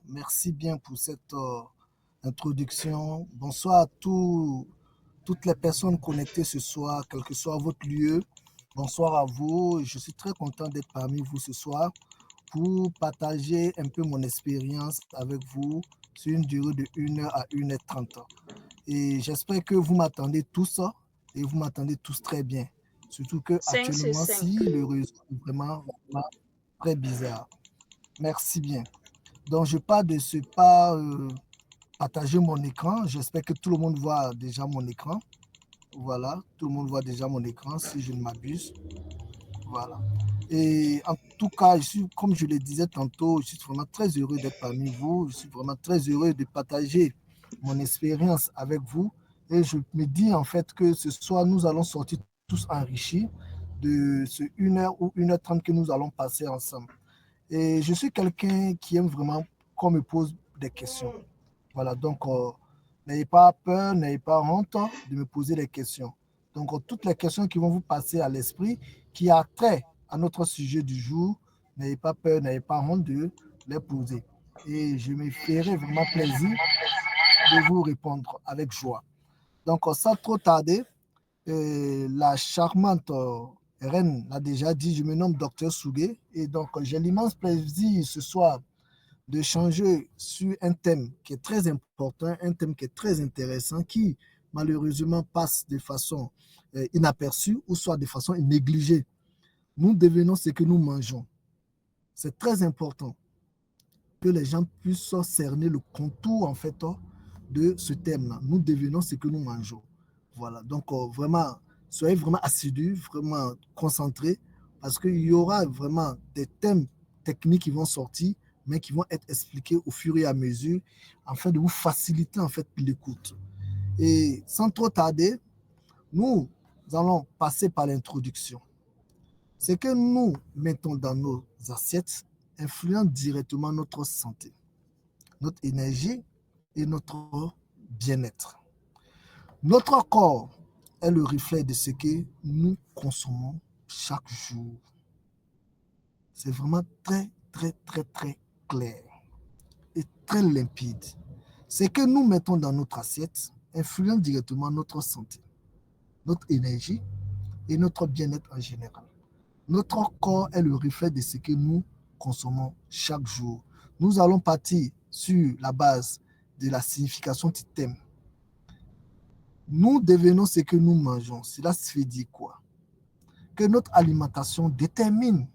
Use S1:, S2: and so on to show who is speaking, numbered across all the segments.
S1: Merci bien pour cette introduction. Bonsoir à toutes les personnes connectées ce soir, quel que soit votre lieu. Bonsoir à vous. Je suis très content d'être parmi vous ce soir pour partager un peu mon expérience avec vous sur une durée de 1 heure à 1 h 30. Et j'espère que vous m'attendez tous et vous m'attendez tous très bien. Surtout que
S2: 5 sur
S1: actuellement,
S2: 5.
S1: si le réseau est vraiment très bizarre. Merci bien. Donc, je pars de ce pas partager mon écran. J'espère que tout le monde voit déjà mon écran. Voilà, tout le monde voit déjà mon écran si je ne m'abuse. Voilà. Et en tout cas, comme je le disais tantôt, je suis vraiment très heureux d'être parmi vous. Je suis vraiment très heureux de partager mon expérience avec vous. Et je me dis en fait que ce soir, nous allons sortir tous enrichis de ce 1 heure ou 1 h 30 que nous allons passer ensemble. Et je suis quelqu'un qui aime vraiment qu'on me pose des questions. Voilà, donc n'ayez pas peur, n'ayez pas honte de me poser des questions. Donc toutes les questions qui vont vous passer à l'esprit, qui a trait à notre sujet du jour, n'ayez pas peur, n'ayez pas honte de les poser. Et je me ferai vraiment plaisir de vous répondre avec joie. Donc sans trop tarder, la charmante reine l'a déjà dit, je me nomme Docteur Sougué et donc j'ai l'immense plaisir ce soir de changer sur un thème qui est très important, un thème qui est très intéressant, qui malheureusement passe de façon inaperçue ou soit de façon négligée. Nous devenons ce que nous mangeons. C'est très important que les gens puissent cerner le contour en fait de ce thème-là. Nous devenons ce que nous mangeons. Voilà, donc vraiment, soyez vraiment assidus, vraiment concentrés, parce qu'il y aura vraiment des thèmes techniques qui vont sortir, mais qui vont être expliqués au fur et à mesure, afin de vous faciliter en fait l'écoute. Et sans trop tarder, nous allons passer par l'introduction. Ce que nous mettons dans nos assiettes influence directement notre santé, notre énergie et notre bien-être. Notre corps est le reflet de ce que nous consommons chaque jour. C'est vraiment très, très, très, très clair et très limpide. Ce que nous mettons dans notre assiette influence directement notre santé, notre énergie et notre bien-être en général. Notre corps est le reflet de ce que nous consommons chaque jour. Nous allons partir sur la base de la signification du thème. Nous devenons ce que nous mangeons. Cela se fait dire quoi? Que notre alimentation détermine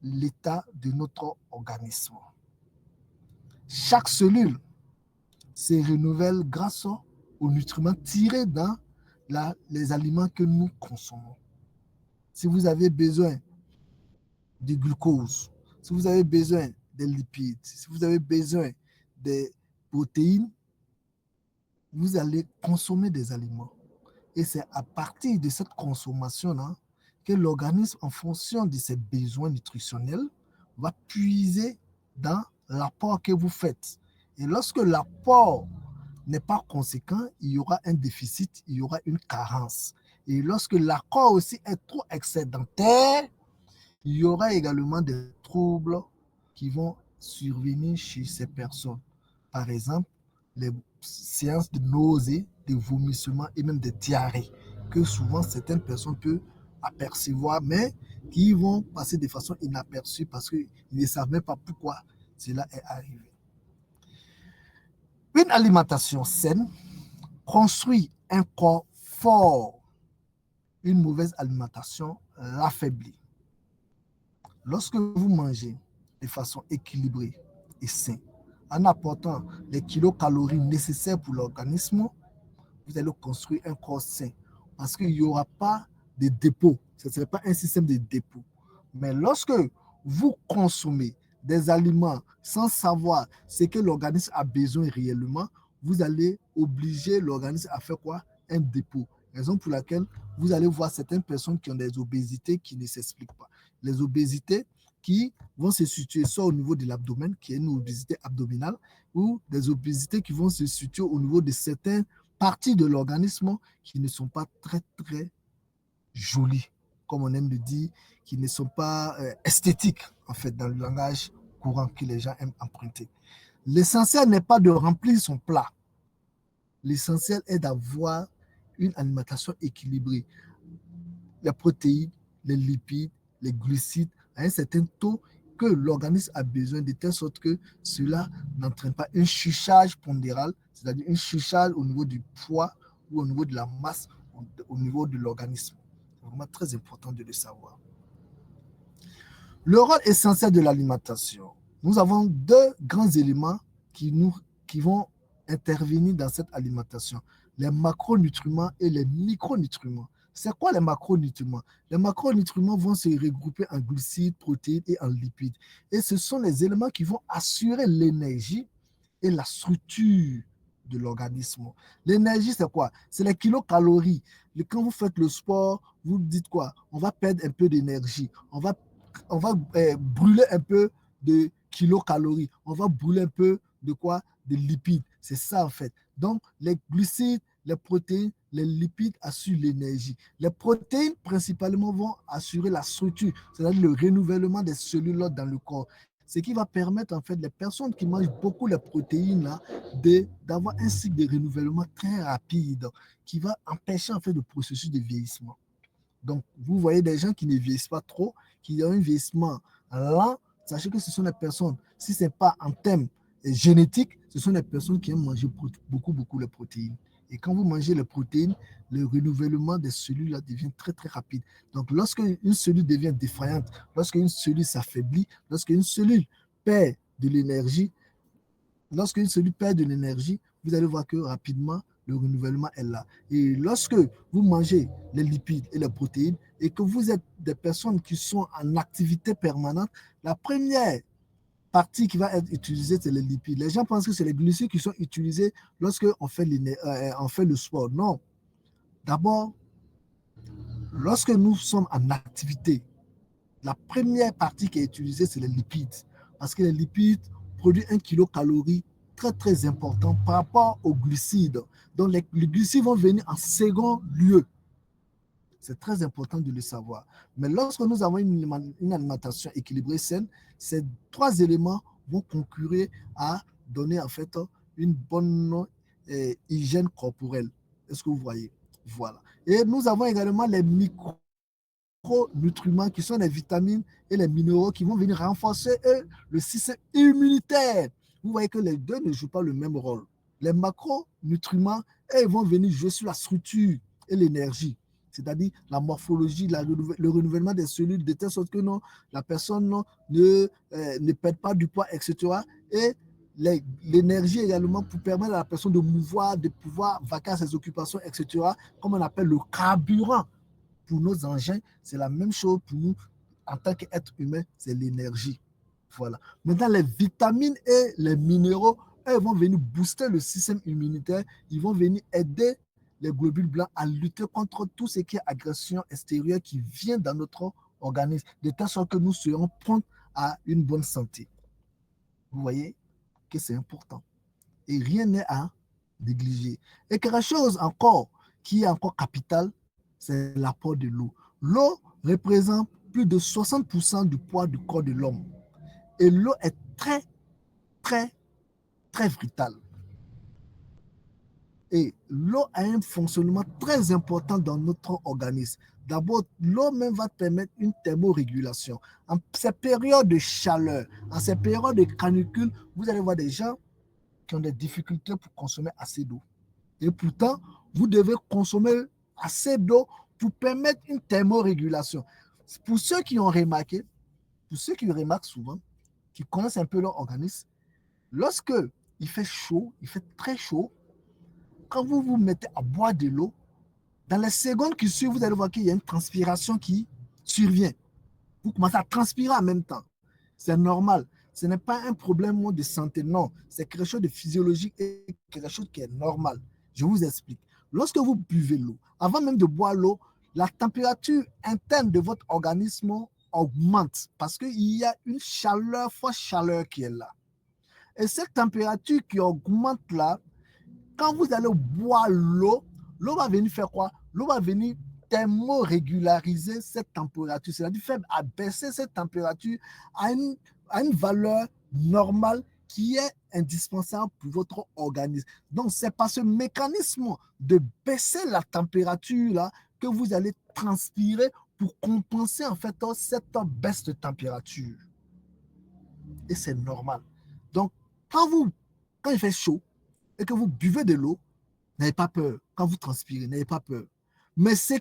S1: l'état de notre organisme. Chaque cellule se renouvelle grâce aux nutriments tirés dans les aliments que nous consommons. Si vous avez besoin du glucose, si vous avez besoin des lipides, si vous avez besoin des protéines, vous allez consommer des aliments. Et c'est à partir de cette consommation-là que l'organisme, en fonction de ses besoins nutritionnels, va puiser dans l'apport que vous faites. Et lorsque l'apport n'est pas conséquent, il y aura un déficit, il y aura une carence. Et lorsque l'accord aussi est trop excédentaire, il y aura également des troubles qui vont survenir chez ces personnes. Par exemple, les séances de nausées, de vomissements et même de diarrhée que souvent certaines personnes peuvent apercevoir, mais qui vont passer de façon inaperçue parce qu'ils ne savent même pas pourquoi cela est arrivé. Une alimentation saine construit un corps fort. Une mauvaise alimentation l'affaiblit. Lorsque vous mangez de façon équilibrée et saine, en apportant les kilocalories nécessaires pour l'organisme, vous allez construire un corps sain parce qu'il n'y aura pas de dépôt. Ce ne serait pas un système de dépôt. Mais lorsque vous consommez des aliments sans savoir ce que l'organisme a besoin réellement, vous allez obliger l'organisme à faire quoi? Un dépôt. Raison pour laquelle vous allez voir certaines personnes qui ont des obésités qui ne s'expliquent pas. Les obésités qui vont se situer soit au niveau de l'abdomen, qui est une obésité abdominale, ou des obésités qui vont se situer au niveau de certaines parties de l'organisme qui ne sont pas très, très jolies, comme on aime le dire, qui ne sont pas esthétiques, en fait, dans le langage courant que les gens aiment emprunter. L'essentiel n'est pas de remplir son plat. L'essentiel est d'avoir une alimentation équilibrée. Les protéines, les lipides, les glucides, à un certain taux que l'organisme a besoin, de telle sorte que cela n'entraîne pas un chichage pondéral, c'est-à-dire un chichage au niveau du poids ou au niveau de la masse, au niveau de l'organisme. C'est vraiment très important de le savoir. Le rôle essentiel de l'alimentation. Nous avons deux grands éléments qui vont intervenir dans cette alimentation. Les macronutriments et les micronutriments. C'est quoi les macronutriments? Les macronutriments vont se regrouper en glucides, protéines et en lipides. Et ce sont les éléments qui vont assurer l'énergie et la structure de l'organisme. L'énergie, c'est quoi? C'est les kilocalories. Quand vous faites le sport, vous dites quoi? On va perdre un peu d'énergie. On va brûler un peu de kilocalories. On va brûler un peu de quoi? De lipides. C'est ça en fait. Donc, les glucides, les protéines, les lipides assurent l'énergie. Les protéines, principalement, vont assurer la structure, c'est-à-dire le renouvellement des cellules dans le corps. Ce qui va permettre, en fait, les personnes qui mangent beaucoup les protéines, là, d'avoir un cycle de renouvellement très rapide qui va empêcher, en fait, le processus de vieillissement. Donc, vous voyez des gens qui ne vieillissent pas trop, qui ont un vieillissement lent, sachez que ce sont des personnes, si ce n'est pas en termes génétiques, ce sont des personnes qui aiment manger beaucoup les protéines. Et quand vous mangez les protéines, le renouvellement des cellules là devient très, très rapide. Donc, lorsque une cellule devient défaillante, lorsque une cellule s'affaiblit, lorsque une cellule perd de l'énergie, vous allez voir que rapidement, le renouvellement est là. Et lorsque vous mangez les lipides et les protéines et que vous êtes des personnes qui sont en activité permanente, la première partie qui va être utilisée, c'est les lipides. Les gens pensent que c'est les glucides qui sont utilisés lorsqu'on fait, on fait le sport. Non. D'abord, lorsque nous sommes en activité, la première partie qui est utilisée, c'est les lipides. Parce que les lipides produisent 1 kilocalorie très, très important par rapport aux glucides. Donc, les glucides vont venir en second lieu. C'est très important de le savoir. Mais lorsque nous avons une alimentation équilibrée, saine, ces trois éléments vont concourir à donner en fait une bonne hygiène corporelle. Est-ce que vous voyez? Voilà. Et nous avons également les micronutriments qui sont les vitamines et les minéraux qui vont venir renforcer le système immunitaire. Vous voyez que les deux ne jouent pas le même rôle. Les macronutriments, ils vont venir jouer sur la structure et l'énergie, c'est-à-dire la morphologie, le renouvellement des cellules, de telle sorte que non, la personne ne perd pas du poids, etc. Et l'énergie également pour permettre à la personne de mouvoir, de pouvoir vaquer à ses occupations, etc., comme on appelle le carburant. Pour nos engins, c'est la même chose pour nous en tant qu'être humain, c'est l'énergie. Voilà. Maintenant, les vitamines et les minéraux, eux, vont venir booster le système immunitaire. Ils vont venir aider les globules blancs à lutter contre tout ce qui est agression extérieure qui vient dans notre organisme, de telle sorte que nous serons prompts à une bonne santé. Vous voyez que c'est important. Et rien n'est à négliger. Et quelque chose encore qui est encore capital, c'est l'apport de l'eau. L'eau représente plus de 60% du poids du corps de l'homme. Et l'eau est très, très, très vitale. Et l'eau a un fonctionnement très important dans notre organisme. D'abord, l'eau même va permettre une thermorégulation. En ces périodes de chaleur, en ces périodes de canicule, vous allez voir des gens qui ont des difficultés pour consommer assez d'eau. Et pourtant, vous devez consommer assez d'eau pour permettre une thermorégulation. Pour ceux qui ont remarqué, pour ceux qui remarquent souvent, qui connaissent un peu leur organisme, lorsque il fait chaud, il fait très chaud, quand vous vous mettez à boire de l'eau, dans les secondes qui suivent, vous allez voir qu'il y a une transpiration qui survient. Vous commencez à transpirer en même temps. C'est normal. Ce n'est pas un problème de santé, non. C'est quelque chose de physiologique et quelque chose qui est normal. Je vous explique. Lorsque vous buvez l'eau, avant même de boire l'eau, la température interne de votre organisme augmente parce qu'il y a une chaleur, forte chaleur qui est là. Et cette température qui augmente là, quand vous allez boire l'eau, l'eau va venir faire quoi? L'eau va venir thermorégulariser cette température, c'est-à-dire faire abaisser cette température à une à une valeur normale qui est indispensable pour votre organisme. Donc, c'est par ce mécanisme de baisser la température là que vous allez transpirer pour compenser en fait cette baisse de température. Et c'est normal. Donc, quand il fait chaud et que vous buvez de l'eau, n'ayez pas peur. Quand vous transpirez, n'ayez pas peur. Mais ce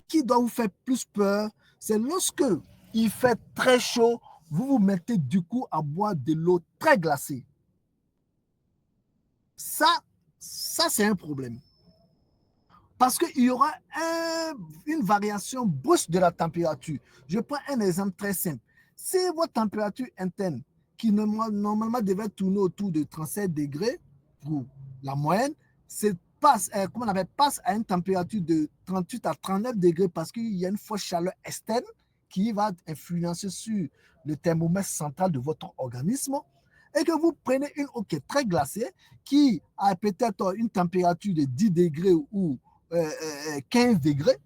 S1: qui doit vous faire plus peur, c'est lorsque il fait très chaud, vous vous mettez du coup à boire de l'eau très glacée. Ça c'est un problème. Parce qu'il y aura une variation brusque de la température. Je prends un exemple très simple. Si votre température interne, qui normalement devait tourner autour de 37 degrés pour la moyenne, passe à une température de 38 à 39 degrés parce qu'il y a une forte chaleur externe qui va influencer sur le thermomètre central de votre organisme, et que vous prenez une eau qui est très glacée, qui a peut-être une température de 10 degrés ou 15 degrés,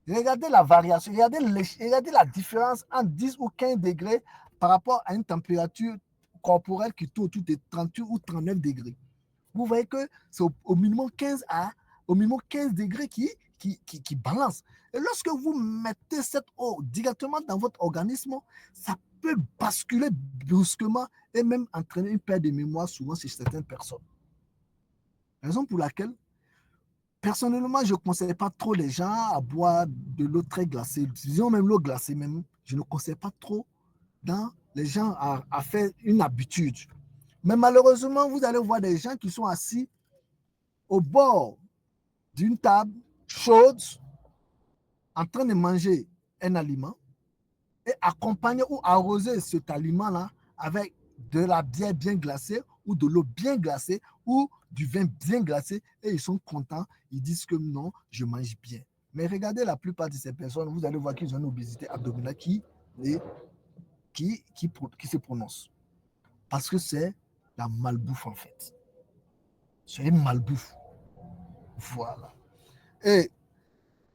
S1: regardez la variation, regardez la différence entre 10 ou 15 degrés par rapport à une température corporelle qui tourne autour de 38 ou 39 degrés. Vous voyez que c'est au minimum 15 degrés qui balance. Et lorsque vous mettez cette eau directement dans votre organisme, ça peut basculer brusquement et même entraîner une perte de mémoire souvent chez certaines personnes. Raison pour laquelle, personnellement, je ne conseille pas trop les gens à boire de l'eau très glacée. Disons même l'eau glacée, même, je ne conseille pas trop dans les gens à faire une habitude. Mais malheureusement, vous allez voir des gens qui sont assis au bord d'une table chaude en train de manger un aliment et accompagner ou arroser cet aliment-là avec de la bière bien glacée ou de l'eau bien glacée ou du vin bien glacé, et ils sont contents, ils disent que non, je mange bien. Mais regardez la plupart de ces personnes, vous allez voir qu'ils ont une obésité abdominale qui se prononce. Parce que c'est la malbouffe en fait. C'est une malbouffe. Voilà. Et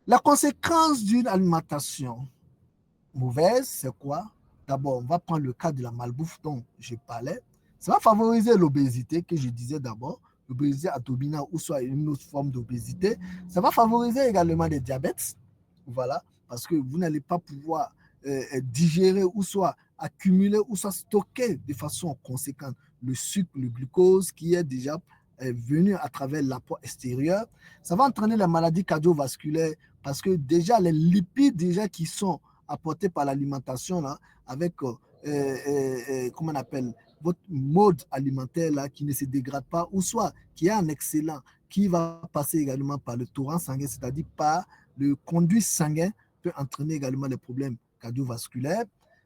S1: la conséquence d'une alimentation mauvaise, c'est quoi? D'abord, on va prendre le cas de la malbouffe dont je parlais. Ça va favoriser l'obésité, que je disais d'abord, l'obésité abdominale ou soit une autre forme d'obésité. Ça va favoriser également le diabète, voilà, parce que vous n'allez pas pouvoir digérer ou soit accumuler ou soit stocker de façon conséquente le sucre, le glucose qui est déjà venu à travers l'apport extérieur. Ça va entraîner la maladie cardiovasculaire parce que déjà les lipides déjà qui sont apportés par l'alimentation là, avec comment on appelle votre mode alimentaire là qui ne se dégrade pas ou soit qui est un excellent qui va passer également par le torrent sanguin, c'est-à-dire par le conduit sanguin, peut entraîner également des problèmes cardiovasculaires.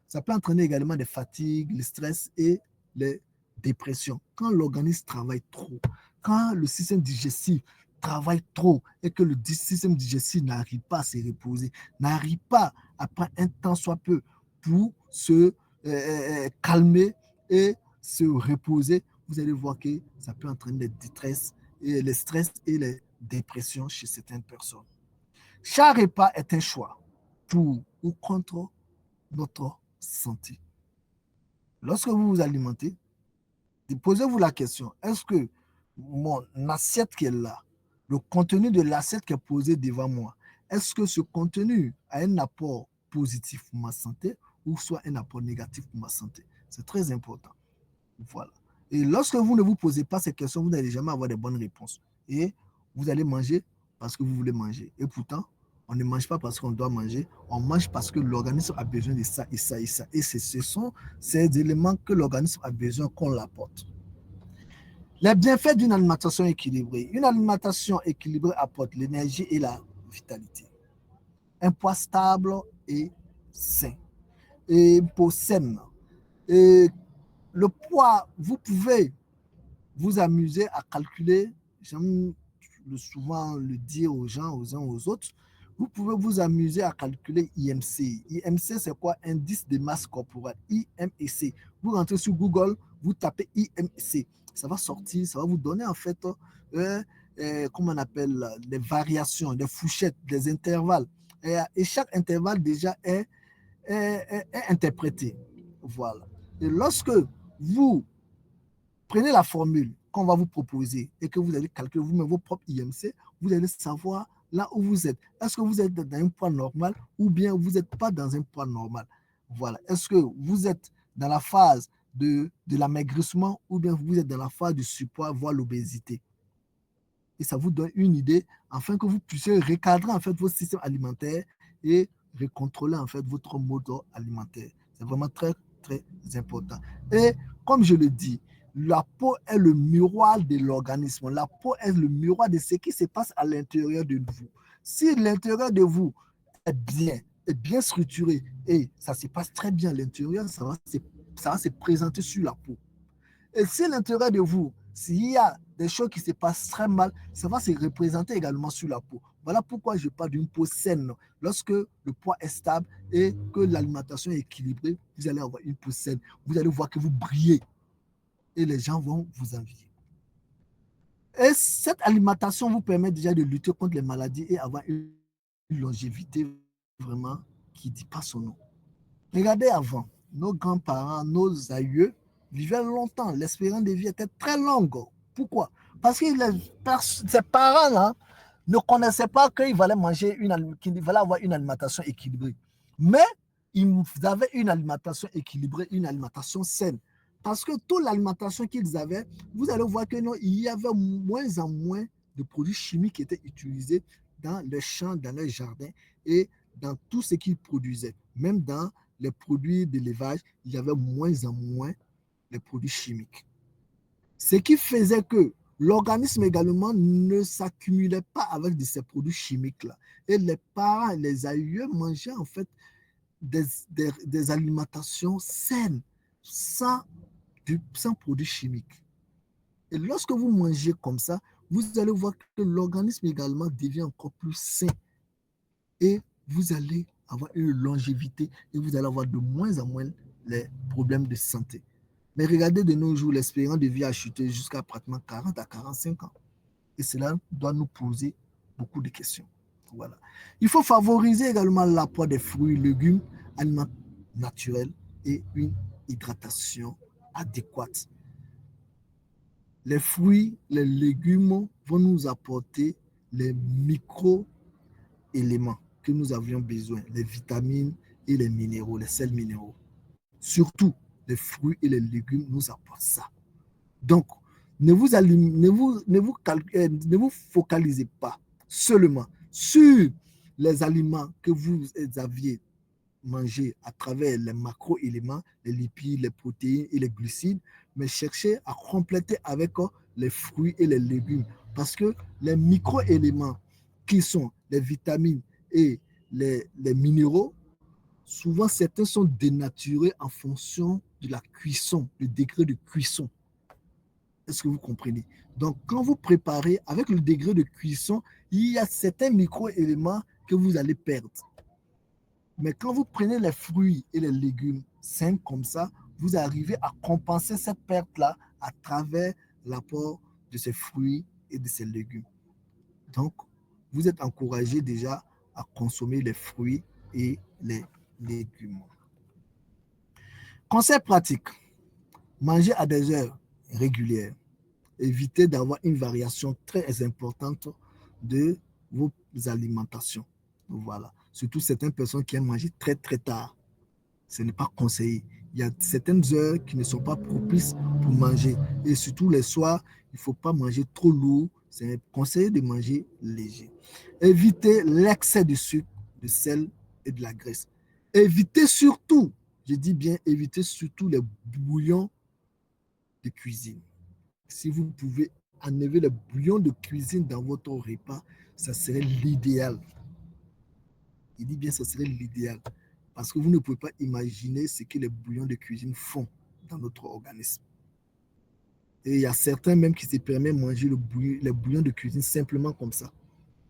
S1: Ça peut entraîner également des fatigues, le stress et les dépressions. Quand l'organisme travaille trop, quand le système digestif travaille trop et que le système digestif n'arrive pas à se reposer, n'arrive pas à prendre un temps soit peu pour se calmer et se reposer, vous allez voir que ça peut entraîner les détresses et les stress et les dépressions chez certaines personnes. Chaque repas est un choix pour ou contre notre santé. Lorsque vous vous alimentez, posez-vous la question, est-ce que mon assiette qui est là, le contenu de l'assiette qui est posé devant moi, est-ce que ce contenu a un apport positif pour ma santé ou soit un apport négatif pour ma santé? C'est très important. Voilà. Et lorsque vous ne vous posez pas ces questions, vous n'allez jamais avoir de bonnes réponses. Et vous allez manger parce que vous voulez manger. Et pourtant, on ne mange pas parce qu'on doit manger, on mange parce que l'organisme a besoin de ça et ça et ça. Et ce sont ces éléments que l'organisme a besoin qu'on l'apporte. Les bienfaits d'une alimentation équilibrée. Une alimentation équilibrée apporte l'énergie et la vitalité. Un poids stable et sain. Et pour saine. Et le poids, vous pouvez vous amuser à calculer, j'aime souvent le dire aux gens, aux uns aux autres, vous pouvez vous amuser à calculer IMC. IMC, c'est quoi? Indice de masse corporelle. IMC. Vous rentrez sur Google, vous tapez IMC. Ça va sortir, ça va vous donner en fait, comment on appelle, des variations, des fourchettes, des intervalles. Et chaque intervalle déjà est interprété. Voilà. Et lorsque vous prenez la formule qu'on va vous proposer et que vous allez calculer vous-même vos propres IMC, vous allez savoir là où vous êtes. Est-ce que vous êtes dans un poids normal ou bien vous n'êtes pas dans un poids normal? Voilà. Est-ce que vous êtes dans la phase de l'amaigrissement ou bien vous êtes dans la phase du surpoids, voire l'obésité? Et ça vous donne une idée afin que vous puissiez recadrer en fait votre système alimentaire et recontrôler en fait votre mode alimentaire. C'est vraiment très, très important. Et comme je le dis, la peau est le miroir de l'organisme. La peau est le miroir de ce qui se passe à l'intérieur de vous. Si l'intérieur de vous est bien structuré et ça se passe très bien à l'intérieur, ça va se présenter sur la peau. Et si l'intérieur de vous, s'il y a des choses qui se passent très mal, ça va se représenter également sur la peau. Voilà pourquoi je parle d'une peau saine. Lorsque le poids est stable et que l'alimentation est équilibrée, vous allez avoir une peau saine. Vous allez voir que vous brillez et les gens vont vous envier. Et cette alimentation vous permet déjà de lutter contre les maladies et avoir une longévité vraiment qui ne dit pas son nom. Regardez avant, nos grands-parents, nos aïeux vivaient longtemps. L'espérance de vie était très longue. Pourquoi? Parce que ces parents-là ne connaissaient pas qu'il fallait qu'il fallait avoir une alimentation équilibrée. Mais ils avaient une alimentation équilibrée, une alimentation saine. Parce que toute l'alimentation qu'ils avaient, vous allez voir que non, il y avait moins en moins de produits chimiques qui étaient utilisés dans les champs, dans les jardins et dans tout ce qu'ils produisaient. Même dans les produits d'élevage, il y avait moins en moins de produits chimiques. Ce qui faisait que l'organisme également ne s'accumulait pas avec de ces produits chimiques-là. Et les parents, les aïeux mangeaient en fait des alimentations saines, sans produits chimiques. Et lorsque vous mangez comme ça, vous allez voir que l'organisme également devient encore plus sain. Et vous allez avoir une longévité et vous allez avoir de moins en moins les problèmes de santé. Mais regardez de nos jours, l'espérance de vie a chuté jusqu'à pratiquement 40 à 45 ans. Et cela doit nous poser beaucoup de questions. Voilà. Il faut favoriser également l'apport des fruits, légumes, aliments naturels et une hydratation adéquate. Les fruits, les légumes vont nous apporter les micro-éléments que nous avions besoin, les vitamines et les minéraux, les sels minéraux. Surtout, les fruits et les légumes nous apportent ça. Donc, ne vous focalisez pas seulement sur les aliments que vous aviez mangés à travers les macro-éléments, les lipides, les protéines et les glucides, mais cherchez à compléter avec les fruits et les légumes. Parce que les micro-éléments qui sont les vitamines et les minéraux, souvent certains sont dénaturés en fonction de la cuisson, le degré de cuisson. Est-ce que vous comprenez? Donc, quand vous préparez avec le degré de cuisson, il y a certains micro-éléments que vous allez perdre. Mais quand vous prenez les fruits et les légumes sains comme ça, vous arrivez à compenser cette perte-là à travers l'apport de ces fruits et de ces légumes. Donc, vous êtes encouragé déjà à consommer les fruits et les légumes. Conseil pratique, manger à des heures régulières. Évitez d'avoir une variation très importante de vos alimentations. Voilà. Surtout certaines personnes qui aiment manger très très tard. Ce n'est pas conseillé. Il y a certaines heures qui ne sont pas propices pour manger. Et surtout les soirs, il ne faut pas manger trop lourd. C'est conseillé de manger léger. Évitez l'excès de sucre, de sel et de la graisse. Évitez surtout, je dis bien évitez surtout les bouillons de cuisine. Si vous pouvez enlever les bouillons de cuisine dans votre repas, ça serait l'idéal. Il dit bien ça serait l'idéal. Parce que vous ne pouvez pas imaginer ce que les bouillons de cuisine font dans notre organisme. Et il y a certains même qui se permettent de manger les bouillons de cuisine simplement comme ça.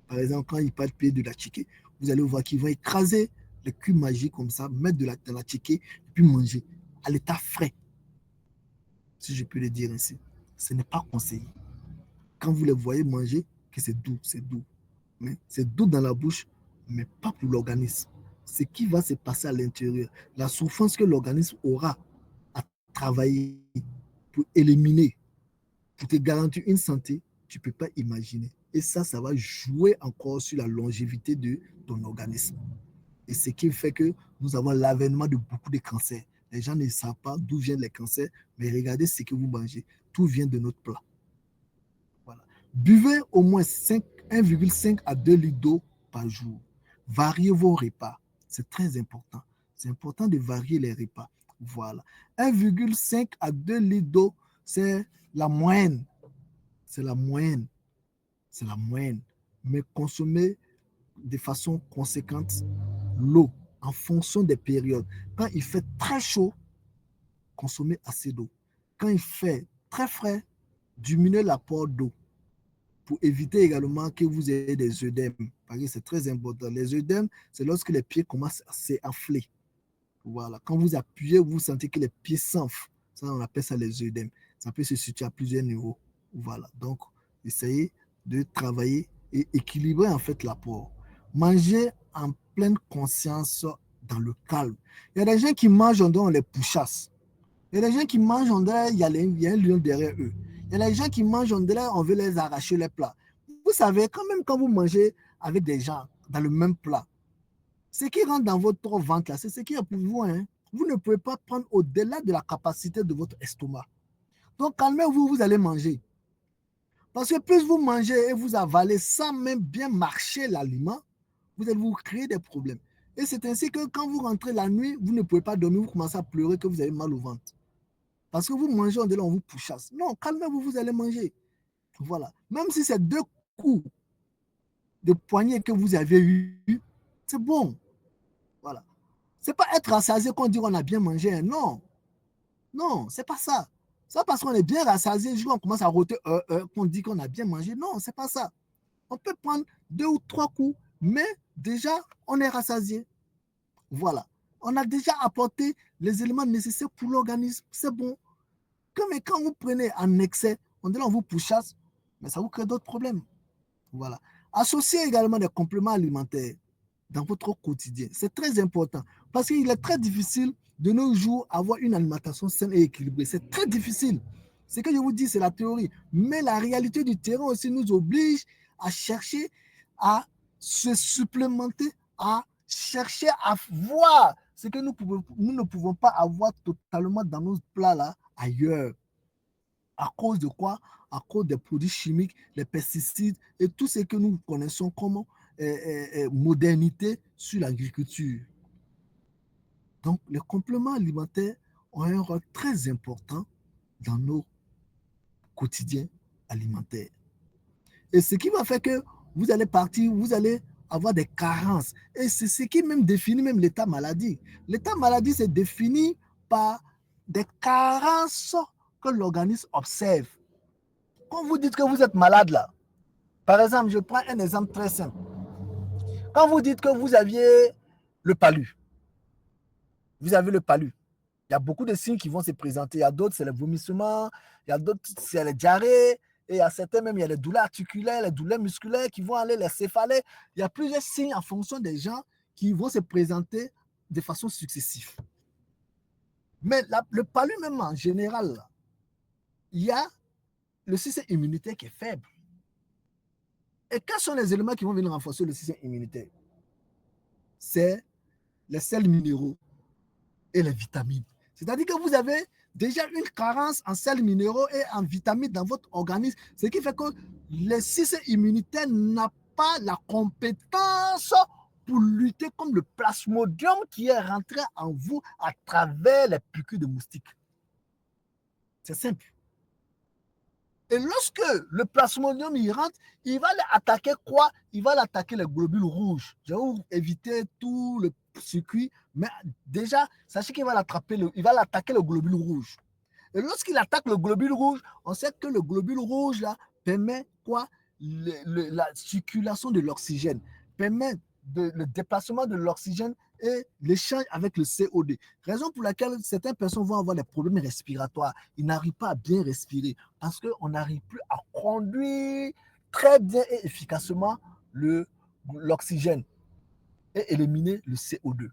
S1: Par exemple, quand ils parlent de la chiquée, vous allez voir qu'ils vont écraser les cubes magiques comme ça, mettre dans la chiquée, puis manger à l'état frais. Si je peux le dire ainsi. Ce n'est pas conseillé. Quand vous les voyez manger, que c'est doux, c'est doux. Mais c'est doux dans la bouche, mais pas pour l'organisme. Ce qui va se passer à l'intérieur, la souffrance que l'organisme aura travailler pour éliminer, pour te garantir une santé, tu ne peux pas imaginer. Et ça va jouer encore sur la longévité de ton organisme. Et ce qui fait que nous avons l'avènement de beaucoup de cancers. Les gens ne savent pas d'où viennent les cancers, mais regardez ce que vous mangez. Tout vient de notre plat. Voilà. Buvez au moins 1,5 à 2 litres d'eau par jour. Variez vos repas. C'est très important. C'est important de varier les repas. Voilà. 1,5 à 2 litres d'eau, c'est la moyenne. C'est la moyenne. C'est la moyenne. Mais consommez de façon conséquente l'eau en fonction des périodes. Quand il fait très chaud, consommez assez d'eau. Quand il fait très frais, diminuez l'apport d'eau pour éviter également que vous ayez des œdèmes. Parce que c'est très important. Les œdèmes, c'est lorsque les pieds commencent à s'enfler. Voilà. Quand vous appuyez, vous sentez que les pieds s'enflent. Ça, on appelle ça les œdèmes. Ça peut se situer à plusieurs niveaux. Voilà. Donc, essayez de travailler et équilibrer en fait l'apport. Mangez en pleine conscience dans le calme. Il y a des gens qui mangent, on les pourchasse. Il y a des gens qui mangent, on dirait il y a un lion derrière eux. Il y a des gens qui mangent, on dirait on veut les arracher les plats. Vous savez, quand même quand vous mangez avec des gens dans le même plat, ce qui rentre dans votre ventre, là, c'est ce qui est pour vous. Hein. Vous ne pouvez pas prendre au-delà de la capacité de votre estomac. Donc, calmez-vous, vous allez manger. Parce que plus vous mangez et vous avalez sans même bien marcher l'aliment, vous allez vous créer des problèmes. Et c'est ainsi que quand vous rentrez la nuit, vous ne pouvez pas dormir, vous commencez à pleurer que vous avez mal au ventre. Parce que vous mangez, on vous pourchasse. Non, calmez-vous, vous allez manger. Voilà. Même si c'est 2 coups de poignée que vous avez eu, c'est bon. Voilà. C'est pas être rassasié qu'on dit qu'on a bien mangé. Hein. Non. Non, c'est pas ça. C'est parce qu'on est bien rassasié, on commence à rôter, qu'on dit qu'on a bien mangé. Non, c'est pas ça. On peut prendre 2 ou 3 coups, mais déjà, on est rassasié. Voilà. On a déjà apporté les éléments nécessaires pour l'organisme. C'est bon. Mais quand vous prenez en excès, on vous pourchasse, mais ça vous crée d'autres problèmes. Voilà. Associez également des compléments alimentaires dans votre quotidien. C'est très important parce qu'il est très difficile de nos jours avoir une alimentation saine et équilibrée. C'est très difficile. Ce que je vous dis, c'est la théorie. Mais la réalité du terrain aussi nous oblige à chercher à se supplémenter, à chercher à voir ce que nous ne pouvons pas avoir totalement dans nos plats là ailleurs. À cause de quoi? À cause des produits chimiques, les pesticides et tout ce que nous connaissons comme modernité sur l'agriculture. Donc, les compléments alimentaires ont un rôle très important dans nos quotidiens alimentaires. Et ce qui va faire que vous allez partir, vous allez avoir des carences. Et c'est ce qui même définit même l'état maladie. L'état maladie, c'est défini par des carences que l'organisme observe. Quand vous dites que vous êtes malade là, par exemple, je prends un exemple très simple. Quand vous dites que vous aviez le palu, vous avez le palu, il y a beaucoup de signes qui vont se présenter. Il y a d'autres, c'est les vomissements, il y a d'autres, c'est les diarrhées, et il y a certains même, il y a les douleurs articulaires, les douleurs musculaires qui vont aller, les céphalées. Il y a plusieurs signes en fonction des gens qui vont se présenter de façon successive. Mais le palu même en général, là, il y a le système immunitaire qui est faible. Et quels sont les éléments qui vont venir renforcer le système immunitaire? C'est les sels minéraux et les vitamines. C'est-à-dire que vous avez déjà une carence en sels minéraux et en vitamines dans votre organisme, ce qui fait que le système immunitaire n'a pas la compétence pour lutter contre le plasmodium qui est rentré en vous à travers les piqûres de moustiques. C'est simple. Et lorsque le plasmodium il rentre, il va attaquer quoi? Il va attaquer les globules rouges. Je vais éviter tout le circuit, mais déjà, sachez qu'il va l'attraper, il va l'attaquer le globule rouge. Et lorsqu'il attaque le globule rouge, on sait que le globule rouge là permet quoi? La circulation de l'oxygène, permet le déplacement de l'oxygène et l'échange avec le CO2. Raison pour laquelle certaines personnes vont avoir des problèmes respiratoires. Ils n'arrivent pas à bien respirer parce qu'on n'arrive plus à conduire très bien et efficacement l'oxygène et éliminer le CO2.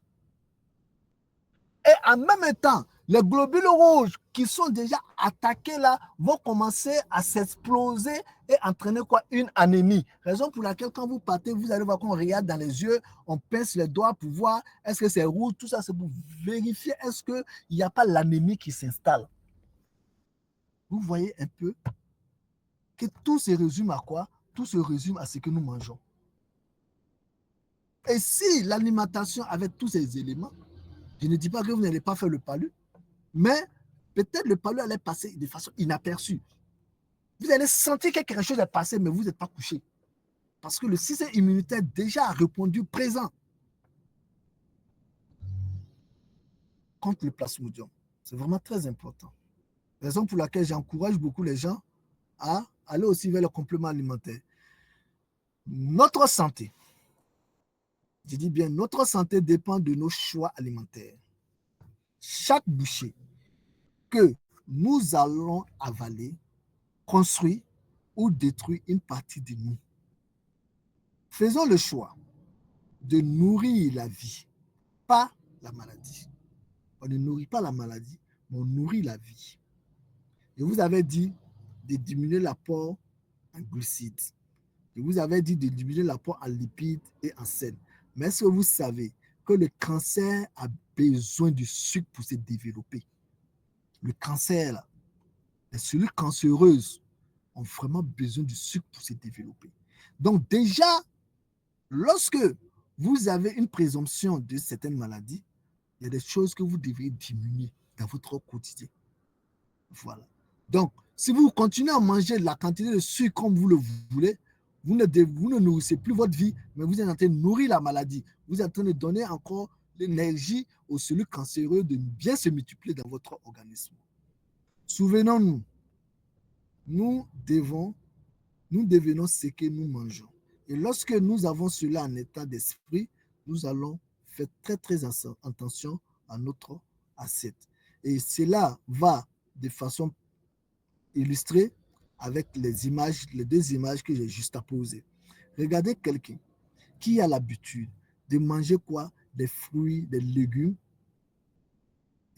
S1: Et en même temps, les globules rouges qui sont déjà attaqués là vont commencer à s'exploser et entraîner quoi? Une anémie. Raison pour laquelle quand vous partez, vous allez voir qu'on regarde dans les yeux, on pince les doigts pour voir est-ce que c'est rouge, tout ça c'est pour vérifier est-ce qu'il n'y a pas l'anémie qui s'installe. Vous voyez un peu que tout se résume à quoi? Tout se résume à ce que nous mangeons. Et si l'alimentation avait tous ces éléments, je ne dis pas que vous n'allez pas faire le palu, mais peut-être le palu allait passer de façon inaperçue. Vous allez sentir que quelque chose est passé, mais vous n'êtes pas couché. Parce que le système immunitaire déjà a répondu présent contre le plasmodium. C'est vraiment très important. Raison pour laquelle j'encourage beaucoup les gens à aller aussi vers le complément alimentaire. Notre santé, je dis bien notre santé dépend de nos choix alimentaires. Chaque bouchée que nous allons avaler construit ou détruit une partie de nous. Faisons le choix de nourrir la vie, pas la maladie. On ne nourrit pas la maladie, mais on nourrit la vie. Je vous avais dit de diminuer l'apport en glucides. Je vous avais dit de diminuer l'apport en lipides et en sel. Mais est-ce que vous savez que le cancer a besoin du sucre pour se développer? Le cancer, là, les cellules cancéreuses ont vraiment besoin du sucre pour se développer. Donc déjà, lorsque vous avez une présomption de certaines maladies, il y a des choses que vous devez diminuer dans votre quotidien. Voilà. Donc, si vous continuez à manger la quantité de sucre comme vous le voulez, vous ne nourrissez plus votre vie, mais vous êtes en train de nourrir la maladie. Vous êtes en train de donner encore l'énergie aux cellules cancéreuses de bien se multiplier dans votre organisme. Souvenons-nous, nous devenons ce que nous mangeons. Et lorsque nous avons cela en état d'esprit, nous allons faire très, très attention à notre assiette. Et cela va de façon illustrée avec les deux images que j'ai juste à poser. Regardez quelqu'un qui a l'habitude de manger quoi? Des fruits, des légumes.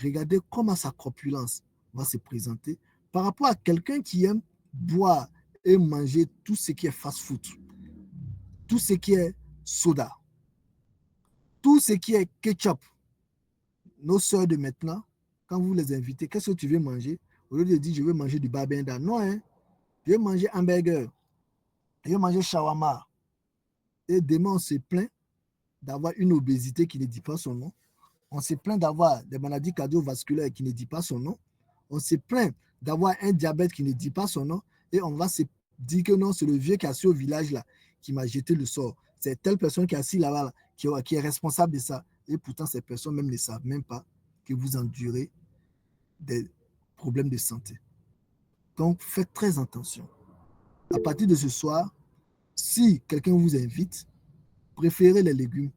S1: Regardez comment sa corpulence va se présenter par rapport à quelqu'un qui aime boire et manger tout ce qui est fast-food, tout ce qui est soda, tout ce qui est ketchup. Nos sœurs de maintenant, quand vous les invitez, qu'est-ce que tu veux manger? Au lieu de dire je veux manger du babenda, non, hein? Je veux manger hamburger, je veux manger shawarma. Et demain, on se plaint d'avoir une obésité qui ne dit pas son nom. On se plaint d'avoir des maladies cardiovasculaires qui ne dit pas son nom. On se plaint d'avoir un diabète qui ne dit pas son nom. Et on va se dire que non, c'est le vieux qui est assis au village là qui m'a jeté le sort. C'est telle personne qui est assise là-bas là, qui est responsable de ça. Et pourtant, ces personnes même ne savent même pas que vous endurez des problèmes de santé. Donc, faites très attention. À partir de ce soir, si quelqu'un vous invite, préférez les légumes,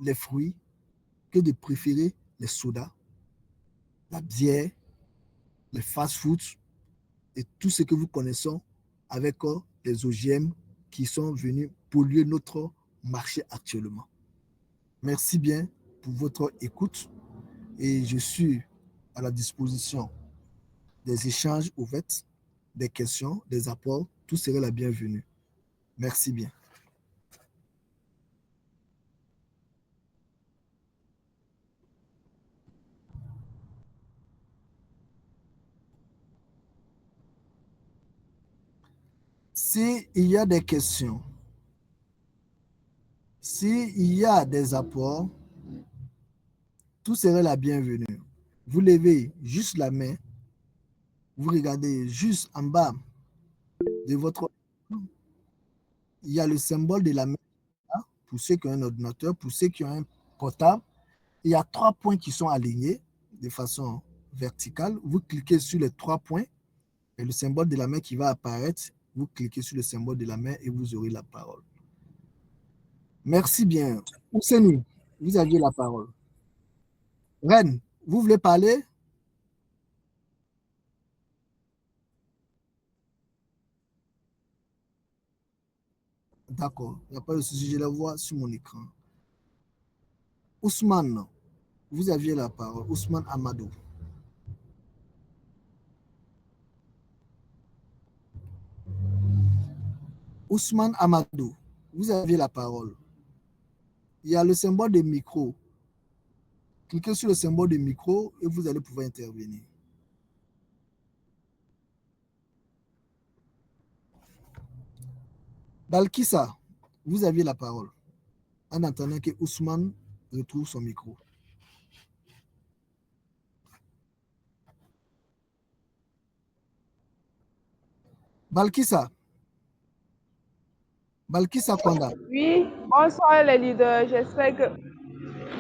S1: les fruits, que de préférer les sodas, la bière, les fast-foods et tout ce que vous connaissez avec les OGM qui sont venus polluer notre marché actuellement. Merci bien pour votre écoute et je suis à la disposition des échanges ouverts, des questions, des apports. Tout serait la bienvenue. Merci bien. S'il y a des questions, s'il y a des apports, tout serait la bienvenue. Vous levez juste la main, vous regardez juste en bas de votre... Il y a le symbole de la main pour ceux qui ont un ordinateur, pour ceux qui ont un portable. Il y a 3 points qui sont alignés de façon verticale. Vous cliquez sur les 3 points et le symbole de la main qui va apparaître, vous cliquez sur le symbole de la main et vous aurez la parole. Merci bien. Ousseni, vous aviez la parole. Reine, vous voulez parler? D'accord, il n'y a pas de souci, je la vois sur mon écran. Ousmane, vous aviez la parole. Ousmane Amadou. Ousmane Amadou, vous aviez la parole. Il y a le symbole de micro. Cliquez sur le symbole de micro et vous allez pouvoir intervenir. Balkissa, vous aviez la parole. En attendant que Ousmane retrouve son micro. Balkissa. Balkissa Kwanda.
S2: Oui, bonsoir les leaders. J'espère que...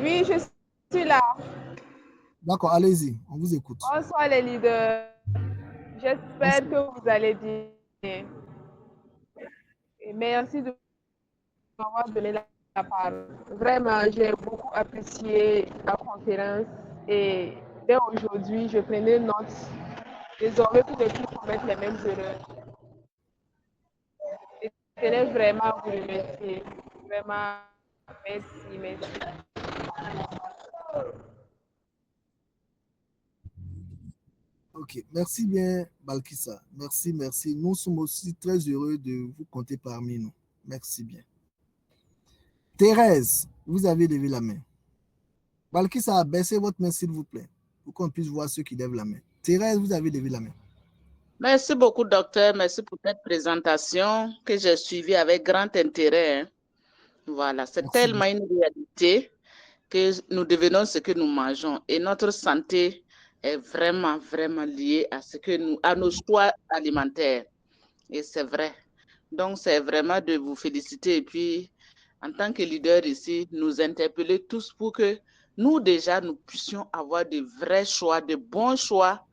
S2: Oui, je suis là.
S1: D'accord, allez-y, on vous écoute.
S2: Bonsoir les leaders. J'espère que vous allez bien. Et merci de m'avoir donné la parole. Vraiment, j'ai beaucoup apprécié la conférence et dès aujourd'hui, je prenais note. Désormais, pour ne plus commettre les mêmes erreurs. Je tenais vraiment à vous remercier. Vraiment, merci.
S1: Ok, merci bien, Balkissa. Merci. Nous sommes aussi très heureux de vous compter parmi nous. Merci bien. Thérèse, vous avez levé la main. Balkissa, baissez votre main, s'il vous plaît, pour qu'on puisse voir ceux qui lèvent la main. Thérèse, vous avez levé la main.
S3: Merci beaucoup, docteur. Merci pour cette présentation que j'ai suivie avec grand intérêt. Voilà, c'est tellement une réalité que nous devenons ce que nous mangeons et notre santé est vraiment liée à à nos choix alimentaires. Et c'est vrai. Donc, c'est vraiment de vous féliciter et puis, en tant que leader ici, nous interpeller tous pour que nous puissions avoir de vrais choix, de bons choix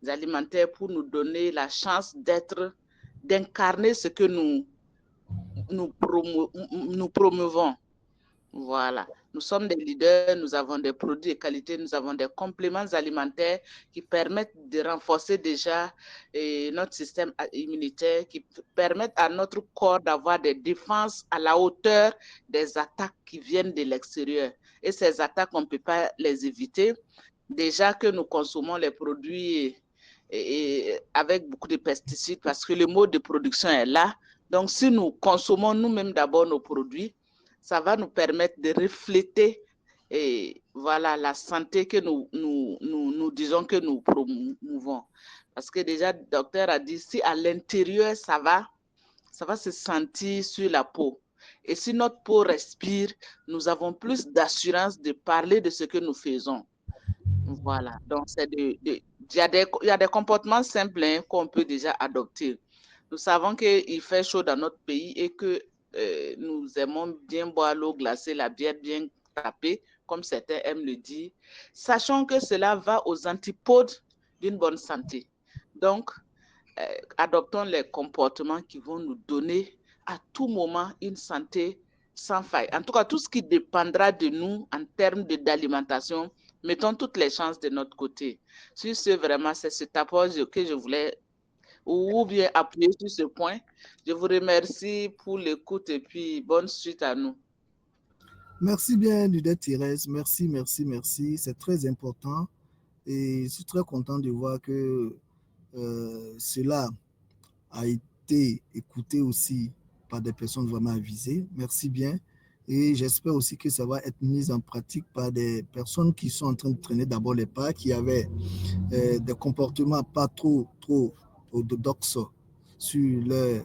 S3: alimentaires pour nous donner la chance d'incarner ce que nous promouvons. Voilà. Nous sommes des leaders, nous avons des produits de qualité, nous avons des compléments alimentaires qui permettent de renforcer déjà notre système immunitaire, qui permettent à notre corps d'avoir des défenses à la hauteur des attaques qui viennent de l'extérieur. Et ces attaques, on ne peut pas les éviter. Déjà que nous consommons les produits avec beaucoup de pesticides parce que le mode de production est là. Donc, si nous consommons nous-mêmes d'abord nos produits, ça va nous permettre de refléter voilà, la santé que nous disons que nous promouvons. Parce que déjà, le docteur a dit, si à l'intérieur, ça va se sentir sur la peau. Et si notre peau respire, nous avons plus d'assurance de parler de ce que nous faisons. Voilà, donc il y a des comportements simples qu'on peut déjà adopter. Nous savons qu'il fait chaud dans notre pays et que nous aimons bien boire l'eau glacée, la bière bien tapée, comme certains aiment le dire. Sachant que cela va aux antipodes d'une bonne santé. Donc, adoptons les comportements qui vont nous donner à tout moment une santé sans faille. En tout cas, tout ce qui dépendra de nous en termes d'alimentation, mettons toutes les chances de notre côté. Sur ce, vraiment, c'est cet apport que je voulais ou bien appuyer sur ce point. Je vous remercie pour l'écoute et puis bonne suite à nous.
S1: Merci bien, Ludette Thérèse. Merci. C'est très important et je suis très content de voir que cela a été écouté aussi par des personnes vraiment avisées. Merci bien. Et j'espère aussi que ça va être mis en pratique par des personnes qui sont en train de traîner d'abord les pas, qui avaient des comportements pas trop orthodoxes sur leur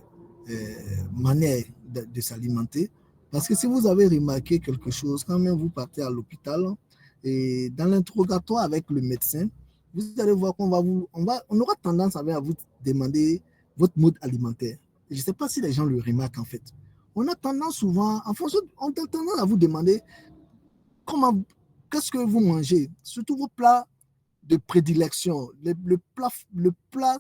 S1: manière de s'alimenter. Parce que si vous avez remarqué quelque chose, quand même vous partez à l'hôpital et dans l'interrogatoire avec le médecin, vous allez voir qu'on on aura tendance à vous demander votre mode alimentaire. Et je ne sais pas si les gens le remarquent en fait. On a tendance souvent, on a tendance à vous demander qu'est-ce que vous mangez, surtout vos plats de prédilection, le plat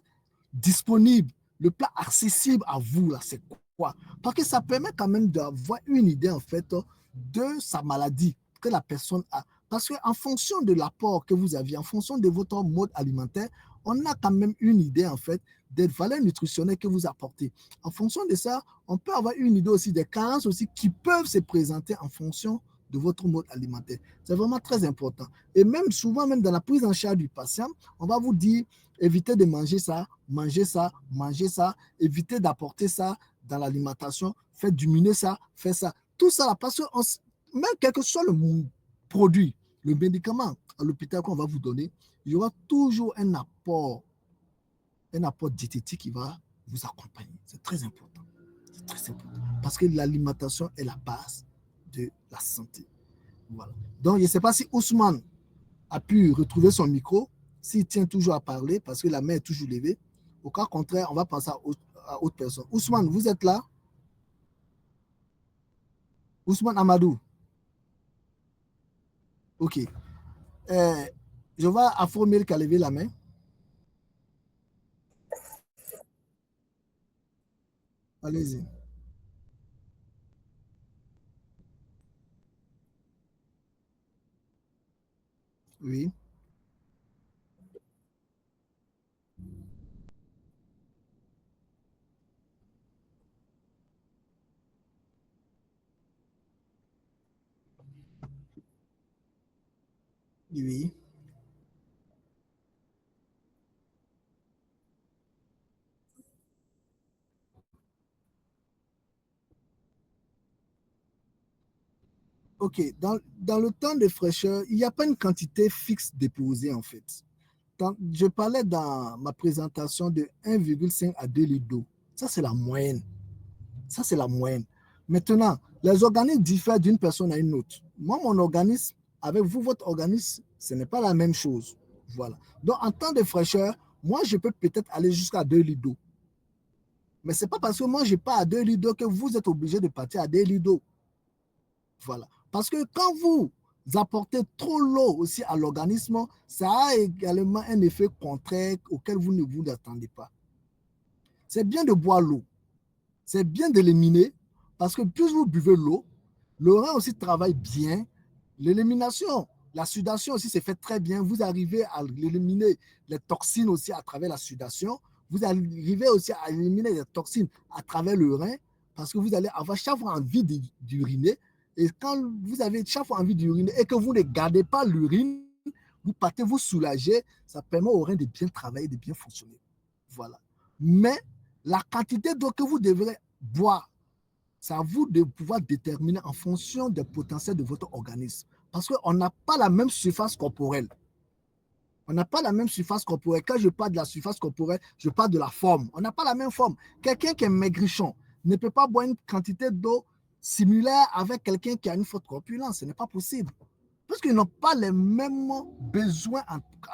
S1: disponible, le plat accessible à vous, là, c'est quoi? Parce que ça permet quand même d'avoir une idée, en fait, de sa maladie que la personne a. Parce qu'en fonction de l'apport que vous aviez, en fonction de votre mode alimentaire, on a quand même une idée, en fait, des valeurs nutritionnelles que vous apportez. En fonction de ça, on peut avoir une idée aussi des carences aussi qui peuvent se présenter en fonction de votre mode alimentaire. C'est vraiment très important. Et même souvent, même dans la prise en charge du patient, on va vous dire, évitez de manger ça, manger ça, manger ça, évitez d'apporter ça dans l'alimentation, faites diminuer ça, faites ça. Tout ça, parce que même quel que soit le produit, le médicament à l'hôpital qu'on va vous donner, il y aura toujours un apport diététique qui va vous accompagner. C'est très important. C'est très important. Parce que l'alimentation est la base de la santé. Voilà. Donc, je ne sais pas si Ousmane a pu retrouver son micro, s'il tient toujours à parler, parce que la main est toujours levée. Au cas contraire, on va passer à autre personne. Ousmane, vous êtes là? Ousmane Amadou. OK. Je vois Afro-Mil qui a levé la main. Allez-y. Oui. Oui. OK. Dans le temps de fraîcheur, il n'y a pas une quantité fixe déposée, en fait. Je parlais dans ma présentation de 1,5 à 2 litres d'eau. Ça, c'est la moyenne. Ça, c'est la moyenne. Maintenant, les organismes diffèrent d'une personne à une autre. Moi, mon organisme, avec vous, votre organisme, ce n'est pas la même chose. Voilà. Donc, en temps de fraîcheur, moi, je peux peut-être aller jusqu'à 2 litres d'eau. Mais ce n'est pas parce que moi, je pars à 2 litres d'eau que vous êtes obligé de partir à 2 litres d'eau. Voilà. Parce que quand vous apportez trop l'eau aussi à l'organisme, ça a également un effet contraire auquel vous ne vous attendez pas. C'est bien de boire l'eau. C'est bien d'éliminer parce que plus vous buvez l'eau, le rein aussi travaille bien. L'élimination, la sudation aussi s'est fait très bien. Vous arrivez à éliminer les toxines aussi à travers la sudation. Vous arrivez aussi à éliminer les toxines à travers le rein parce que vous allez avoir chaque fois envie d'uriner. Et quand vous avez chaque fois envie d'uriner et que vous ne gardez pas l'urine, vous partez vous soulager, ça permet au rein de bien travailler, de bien fonctionner. Voilà. Mais la quantité d'eau que vous devrez boire, c'est à vous de pouvoir déterminer en fonction des potentiels de votre organisme. Parce qu'on n'a pas la même surface corporelle. On n'a pas la même surface corporelle. Quand je parle de la surface corporelle, je parle de la forme. On n'a pas la même forme. Quelqu'un qui est maigrichon ne peut pas boire une quantité d'eau similaire avec quelqu'un qui a une forte corpulence. Ce n'est pas possible. Parce qu'ils n'ont pas les mêmes besoins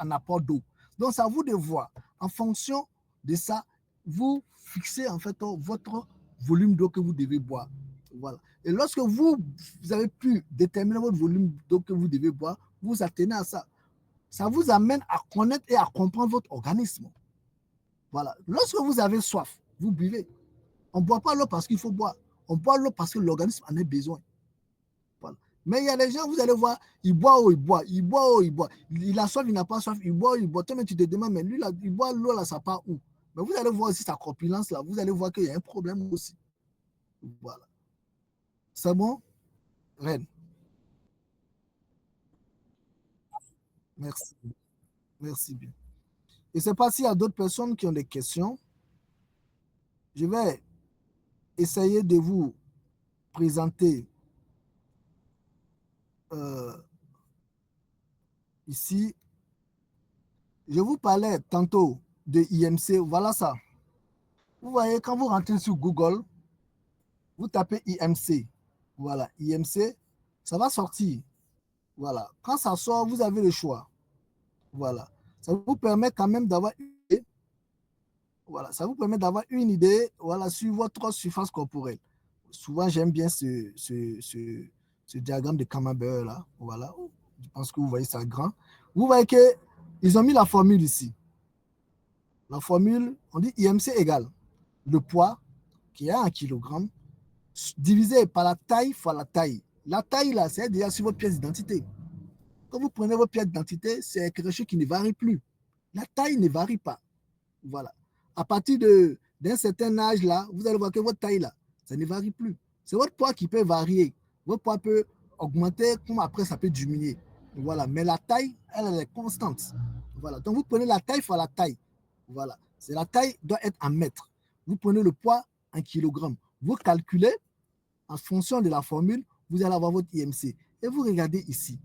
S1: en apport d'eau. Donc, c'est à vous de voir. En fonction de ça, vous fixez en fait votre volume d'eau que vous devez boire. Voilà. Et lorsque vous avez pu déterminer votre volume d'eau que vous devez boire, vous vous attenez à ça. Ça vous amène à connaître et à comprendre votre organisme. Voilà. Lorsque vous avez soif, vous buvez. On ne boit pas l'eau parce qu'il faut boire. On boit l'eau parce que l'organisme en a besoin. Voilà. Mais il y a des gens, vous allez voir, il boit ou il boit, il boit ou il boit. Il a soif, il n'a pas soif, il boit ou il boit. Toi, tu te demandes, mais lui, là, il boit l'eau, là, ça part où? Mais vous allez voir aussi sa corpulence, là, vous allez voir qu'il y a un problème aussi. Voilà. C'est bon? Reine. Merci. Merci bien. Je ne sais pas s'il y a d'autres personnes qui ont des questions. Je vais essayer de vous présenter ici. Je vous parlais tantôt de IMC. Voilà ça. Vous voyez, quand vous rentrez sur Google, vous tapez IMC. Voilà, IMC, ça va sortir. Voilà. Quand ça sort, vous avez le choix. Voilà. Ça vous permet quand même d'avoir une idée. Voilà. Ça vous permet d'avoir une idée, voilà, sur votre surface corporelle. Souvent, j'aime bien ce diagramme de Camembert là. Voilà. Je pense que vous voyez ça grand. Vous voyez qu'ils ont mis la formule ici. La formule, on dit IMC égale le poids qui est 1 kg divisé par la taille fois la taille. La taille, là, c'est déjà sur votre pièce d'identité. Quand vous prenez votre pièce d'identité, c'est quelque chose qui ne varie plus. La taille ne varie pas. Voilà. À partir d'un certain âge, là, vous allez voir que votre taille, là, ça ne varie plus. C'est votre poids qui peut varier. Votre poids peut augmenter, comme après, ça peut diminuer. Voilà. Mais la taille, elle est constante. Voilà. Donc, vous prenez la taille fois la taille. Voilà. C'est la taille doit être en mètres. Vous prenez le poids en kilogrammes. Vous calculez en fonction de la formule, vous allez avoir votre IMC. Et vous regardez ici,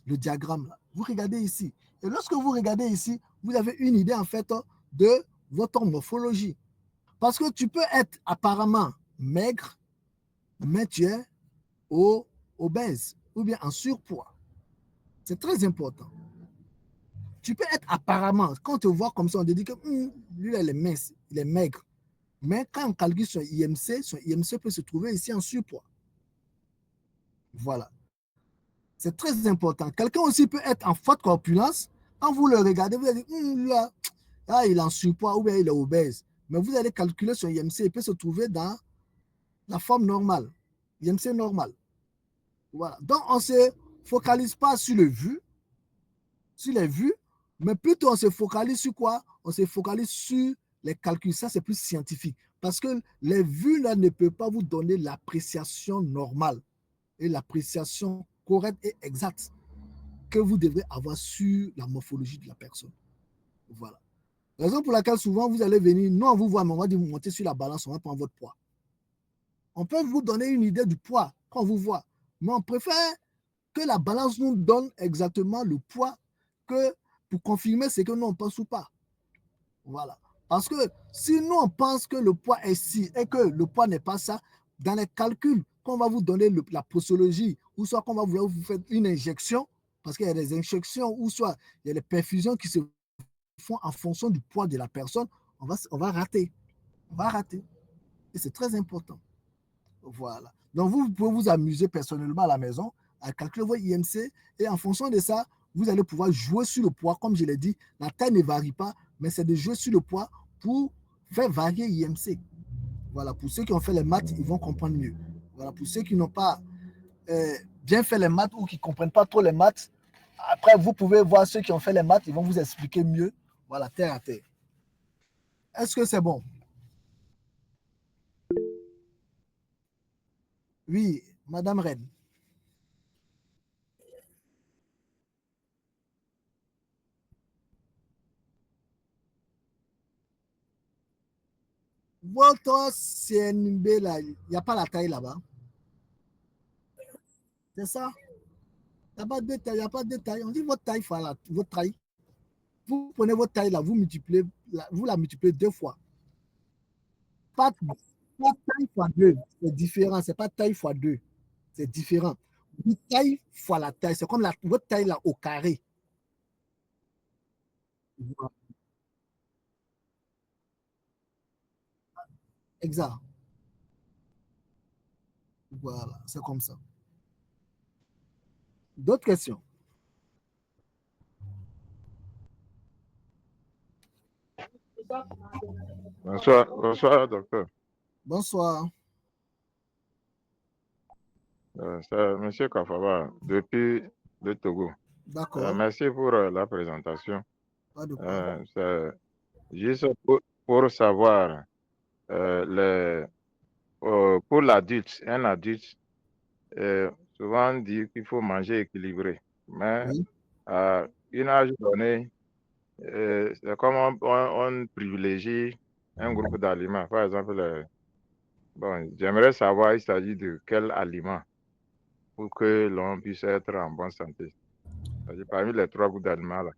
S1: le diagramme là. Vous regardez ici. Et lorsque vous regardez ici, vous avez une idée en fait de votre morphologie. Parce que tu peux être apparemment maigre, mais tu es obèse ou bien en surpoids. C'est très important. Tu peux être apparemment, quand on te voit comme ça, on te dit que lui, il est mince, il est maigre. Mais quand on calcule son IMC peut se trouver ici en surpoids. Voilà. C'est très important. Quelqu'un aussi peut être en forte corpulence. Quand vous le regardez, vous allez dire, il est en surpoids ou bien il est obèse. Mais vous allez calculer son IMC, il peut se trouver dans la forme normale. IMC normal. Voilà. Donc, on ne se focalise pas sur le vu, sur les vues, mais plutôt on se focalise sur quoi? On se focalise sur les calculs. Ça, c'est plus scientifique. Parce que les vues là, ne peuvent pas vous donner l'appréciation normale et l'appréciation correcte et exacte que vous devrez avoir sur la morphologie de la personne. Voilà. Raison pour laquelle souvent vous allez venir, nous on vous voit, mais on va dire vous montez sur la balance, on va prendre votre poids. On peut vous donner une idée du poids quand on vous voit, mais on préfère que la balance nous donne exactement le poids que pour confirmer ce que nous on pense ou pas. Voilà. Parce que si nous on pense que le poids est ci et que le poids n'est pas ça, dans les calculs qu'on va vous donner la posologie, ou soit qu'on va vous faire une injection, parce qu'il y a des injections, ou soit il y a des perfusions qui se font en fonction du poids de la personne, on va rater. On va rater. Et c'est très important. Voilà. Donc, vous pouvez vous amuser personnellement à la maison à calculer votre IMC et en fonction de ça, vous allez pouvoir jouer sur le poids. Comme je l'ai dit, la taille ne varie pas, mais c'est de jouer sur le poids pour faire varier l'IMC. Voilà. Pour ceux qui ont fait les maths, ils vont comprendre mieux. Voilà. Pour ceux qui n'ont pas bien fait les maths ou qui ne comprennent pas trop les maths, après, vous pouvez voir ceux qui ont fait les maths, ils vont vous expliquer mieux. Voilà, terre à terre. Est-ce que c'est bon? Oui, Madame Red. Votre CNB, là, il n'y a pas la taille là-bas. C'est ça? Il n'y a pas de taille, il n'y a pas de taille. On dit votre taille fois votre taille. Vous prenez votre taille là, vous la multipliez 2 fois. Pas taille fois 2, c'est différent. C'est pas taille fois 2, c'est différent. Taille fois la taille, c'est comme votre taille là au carré. Exact. Voilà, c'est comme ça. D'autres questions?
S4: Bonsoir, docteur.
S1: Bonsoir.
S4: C'est M. Kafaba, depuis le Togo.
S1: D'accord.
S4: Merci pour la présentation.
S1: Pas de quoi.
S4: C'est juste pour savoir, pour l'adulte, un adulte, souvent on dit qu'il faut manger équilibré. Mais
S1: Oui.
S4: à une âge donné, c'est comme on privilégie un groupe d'aliments. Par exemple, j'aimerais savoir il s'agit de quel aliment pour que l'on puisse être en bonne santé. Parmi les 3 groupes d'aliments, là,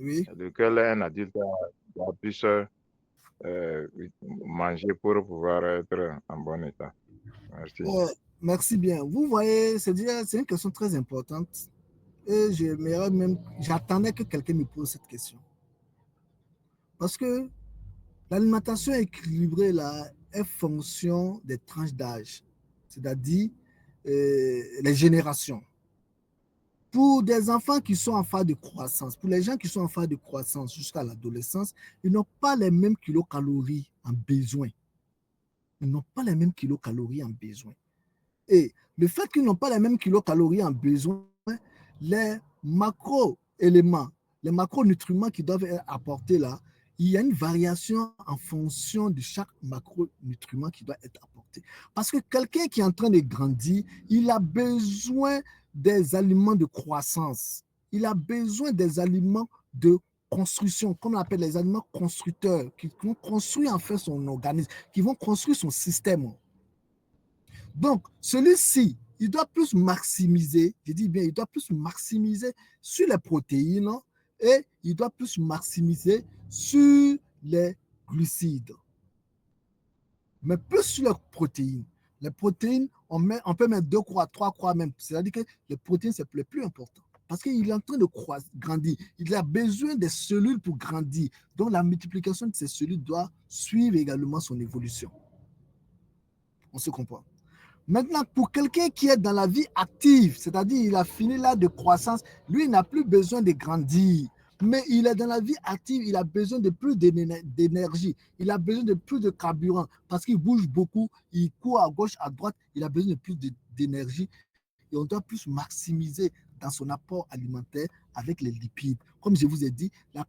S1: Oui.
S4: lequel un adulte puisse manger pour pouvoir être en bon état. Merci.
S1: Merci bien. Vous voyez, c'est une question très importante. Et j'attendais que quelqu'un me pose cette question. Parce que l'alimentation équilibrée là est fonction des tranches d'âge, c'est-à-dire les générations. Pour des enfants qui sont en phase de croissance, pour les gens qui sont en phase de croissance jusqu'à l'adolescence, ils n'ont pas les mêmes kilocalories en besoin. Ils n'ont pas les mêmes kilocalories en besoin. Et le fait qu'ils n'ont pas les mêmes kilocalories en besoin, les macro-éléments, les macronutriments qui doivent être apportés là, il y a une variation en fonction de chaque macronutriment qui doit être apporté. Parce que quelqu'un qui est en train de grandir, il a besoin des aliments de croissance. Il a besoin des aliments de construction, qu'on appelle les aliments constructeurs, qui vont construire en fait son organisme, qui vont construire son système. Donc, celui-ci, il doit plus maximiser, je dis bien, il doit plus maximiser sur les protéines et il doit plus maximiser sur les glucides. Mais plus sur les protéines. Les protéines, on peut mettre 2 croix, 3 croix même. C'est-à-dire que les protéines, c'est le plus important. Parce qu'il est en train de grandir. Il a besoin des cellules pour grandir. Donc, la multiplication de ces cellules doit suivre également son évolution. On se comprend. Maintenant, pour quelqu'un qui est dans la vie active, c'est-à-dire il a fini là de croissance, lui, il n'a plus besoin de grandir. Mais il est dans la vie active, il a besoin de plus d'énergie, il a besoin de plus de carburant parce qu'il bouge beaucoup, il court à gauche, à droite, il a besoin de plus d'énergie et on doit plus maximiser dans son apport alimentaire avec les lipides. Comme je vous ai dit, la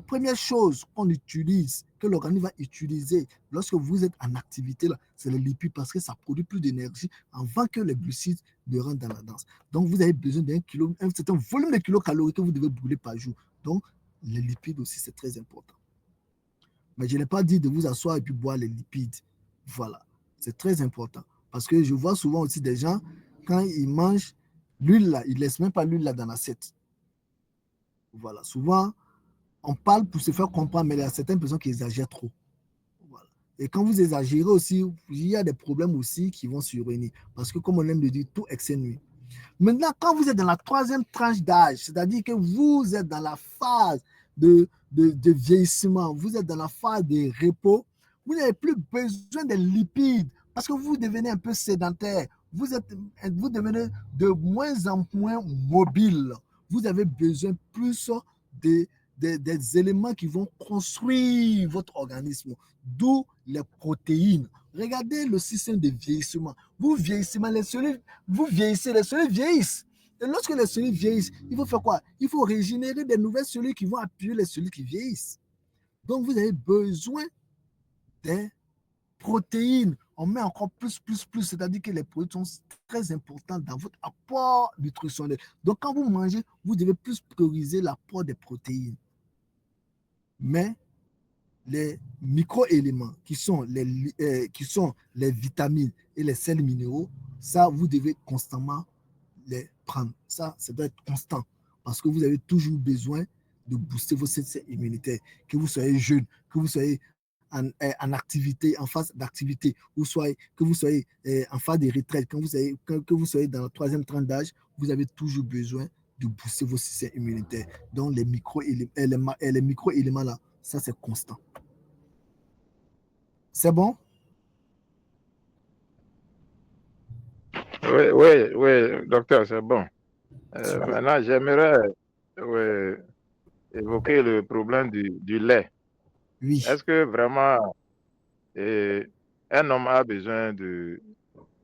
S1: première chose qu'on utilise, que l'organisme va utiliser lorsque vous êtes en activité, c'est les lipides parce que ça produit plus d'énergie avant que les glucides ne rentrent dans la danse. Donc, vous avez besoin un certain volume de kilocalories que vous devez brûler par jour. Donc, les lipides aussi, c'est très important. Mais je n'ai pas dit de vous asseoir et puis boire les lipides. Voilà, c'est très important. Parce que je vois souvent aussi des gens, quand ils mangent l'huile là, ils ne laissent même pas l'huile là dans l'assiette. Voilà, souvent, on parle pour se faire comprendre, mais il y a certaines personnes qui exagèrent trop. Voilà. Et quand vous exagérez aussi, il y a des problèmes aussi qui vont survenir. Parce que comme on aime le dire, tout excès nuit. Maintenant, quand vous êtes dans la troisième tranche d'âge, c'est-à-dire que vous êtes dans la phase de vieillissement, vous êtes dans la phase de repos, vous n'avez plus besoin de lipides parce que vous devenez un peu sédentaire. Vous devenez de moins en moins mobile. Vous avez besoin plus des éléments qui vont construire votre organisme, d'où les protéines. Regardez le système de vieillissement. Vous vieillissez, les cellules vieillissent. Et lorsque les cellules vieillissent, il faut faire quoi? Il faut régénérer des nouvelles cellules qui vont appuyer les cellules qui vieillissent. Donc, vous avez besoin des protéines. On met encore plus, c'est-à-dire que les protéines sont très importantes dans votre apport nutritionnel. Donc, quand vous mangez, vous devez plus prioriser l'apport des protéines. Mais les micro-éléments qui sont les vitamines et les sels minéraux, ça, vous devez constamment les prendre. Ça doit être constant parce que vous avez toujours besoin de booster vos systèmes immunitaires. Que vous soyez jeune, que vous soyez en activité, en phase d'activité, que vous soyez en phase de retraite, que vous soyez dans la troisième tranche d'âge, vous avez toujours besoin de booster vos systèmes immunitaires. Donc, les micro-éléments là, ça, c'est constant. C'est bon?
S4: Oui, docteur, c'est bon. Maintenant, j'aimerais évoquer le problème du lait.
S1: Oui.
S4: Est-ce que vraiment un homme a besoin de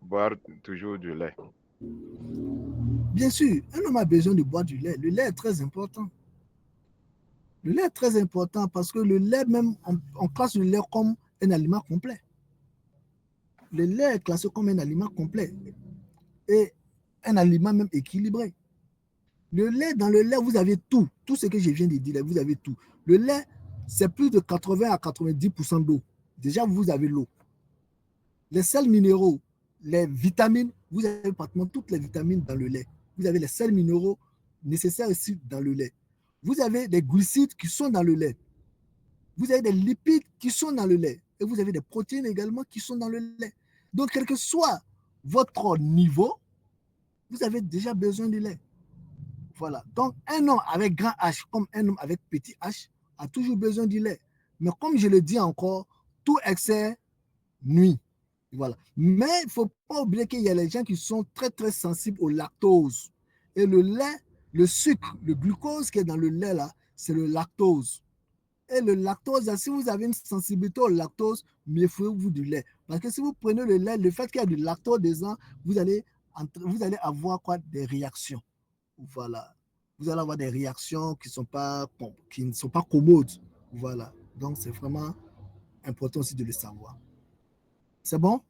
S4: boire toujours du lait?
S1: Bien sûr, un homme a besoin de boire du lait. Le lait est très important. Le lait est très important parce que le lait même, on classe le lait comme un aliment complet. Le lait est classé comme un aliment complet et un aliment même équilibré. Le lait, dans le lait, vous avez tout. Tout ce que je viens de dire, vous avez tout. Le lait, c'est plus de 80 à 90% d'eau. Déjà, vous avez l'eau. Les sels minéraux, les vitamines, vous avez pratiquement toutes les vitamines dans le lait. Vous avez les sels minéraux nécessaires aussi dans le lait. Vous avez des glucides qui sont dans le lait. Vous avez des lipides qui sont dans le lait. Et vous avez des protéines également qui sont dans le lait. Donc, quel que soit votre niveau, vous avez déjà besoin du lait. Voilà. Donc, un homme avec grand H comme un homme avec petit H a toujours besoin du lait. Mais comme je le dis encore, tout excès nuit. Voilà. Mais il ne faut pas oublier qu'il y a les gens qui sont très, très sensibles au lactose. Et le lait, le sucre, le glucose qui est dans le lait, là, c'est le lactose. Et le lactose, là, si vous avez une sensibilité au lactose, méfiez-vous du lait. Parce que si vous prenez le lait, le fait qu'il y a du lactose dedans, vous allez avoir quoi? Des réactions. Voilà. vous allez avoir des réactions qui ne sont pas commodes. Voilà. Donc, c'est vraiment important aussi de le savoir. C'est bon?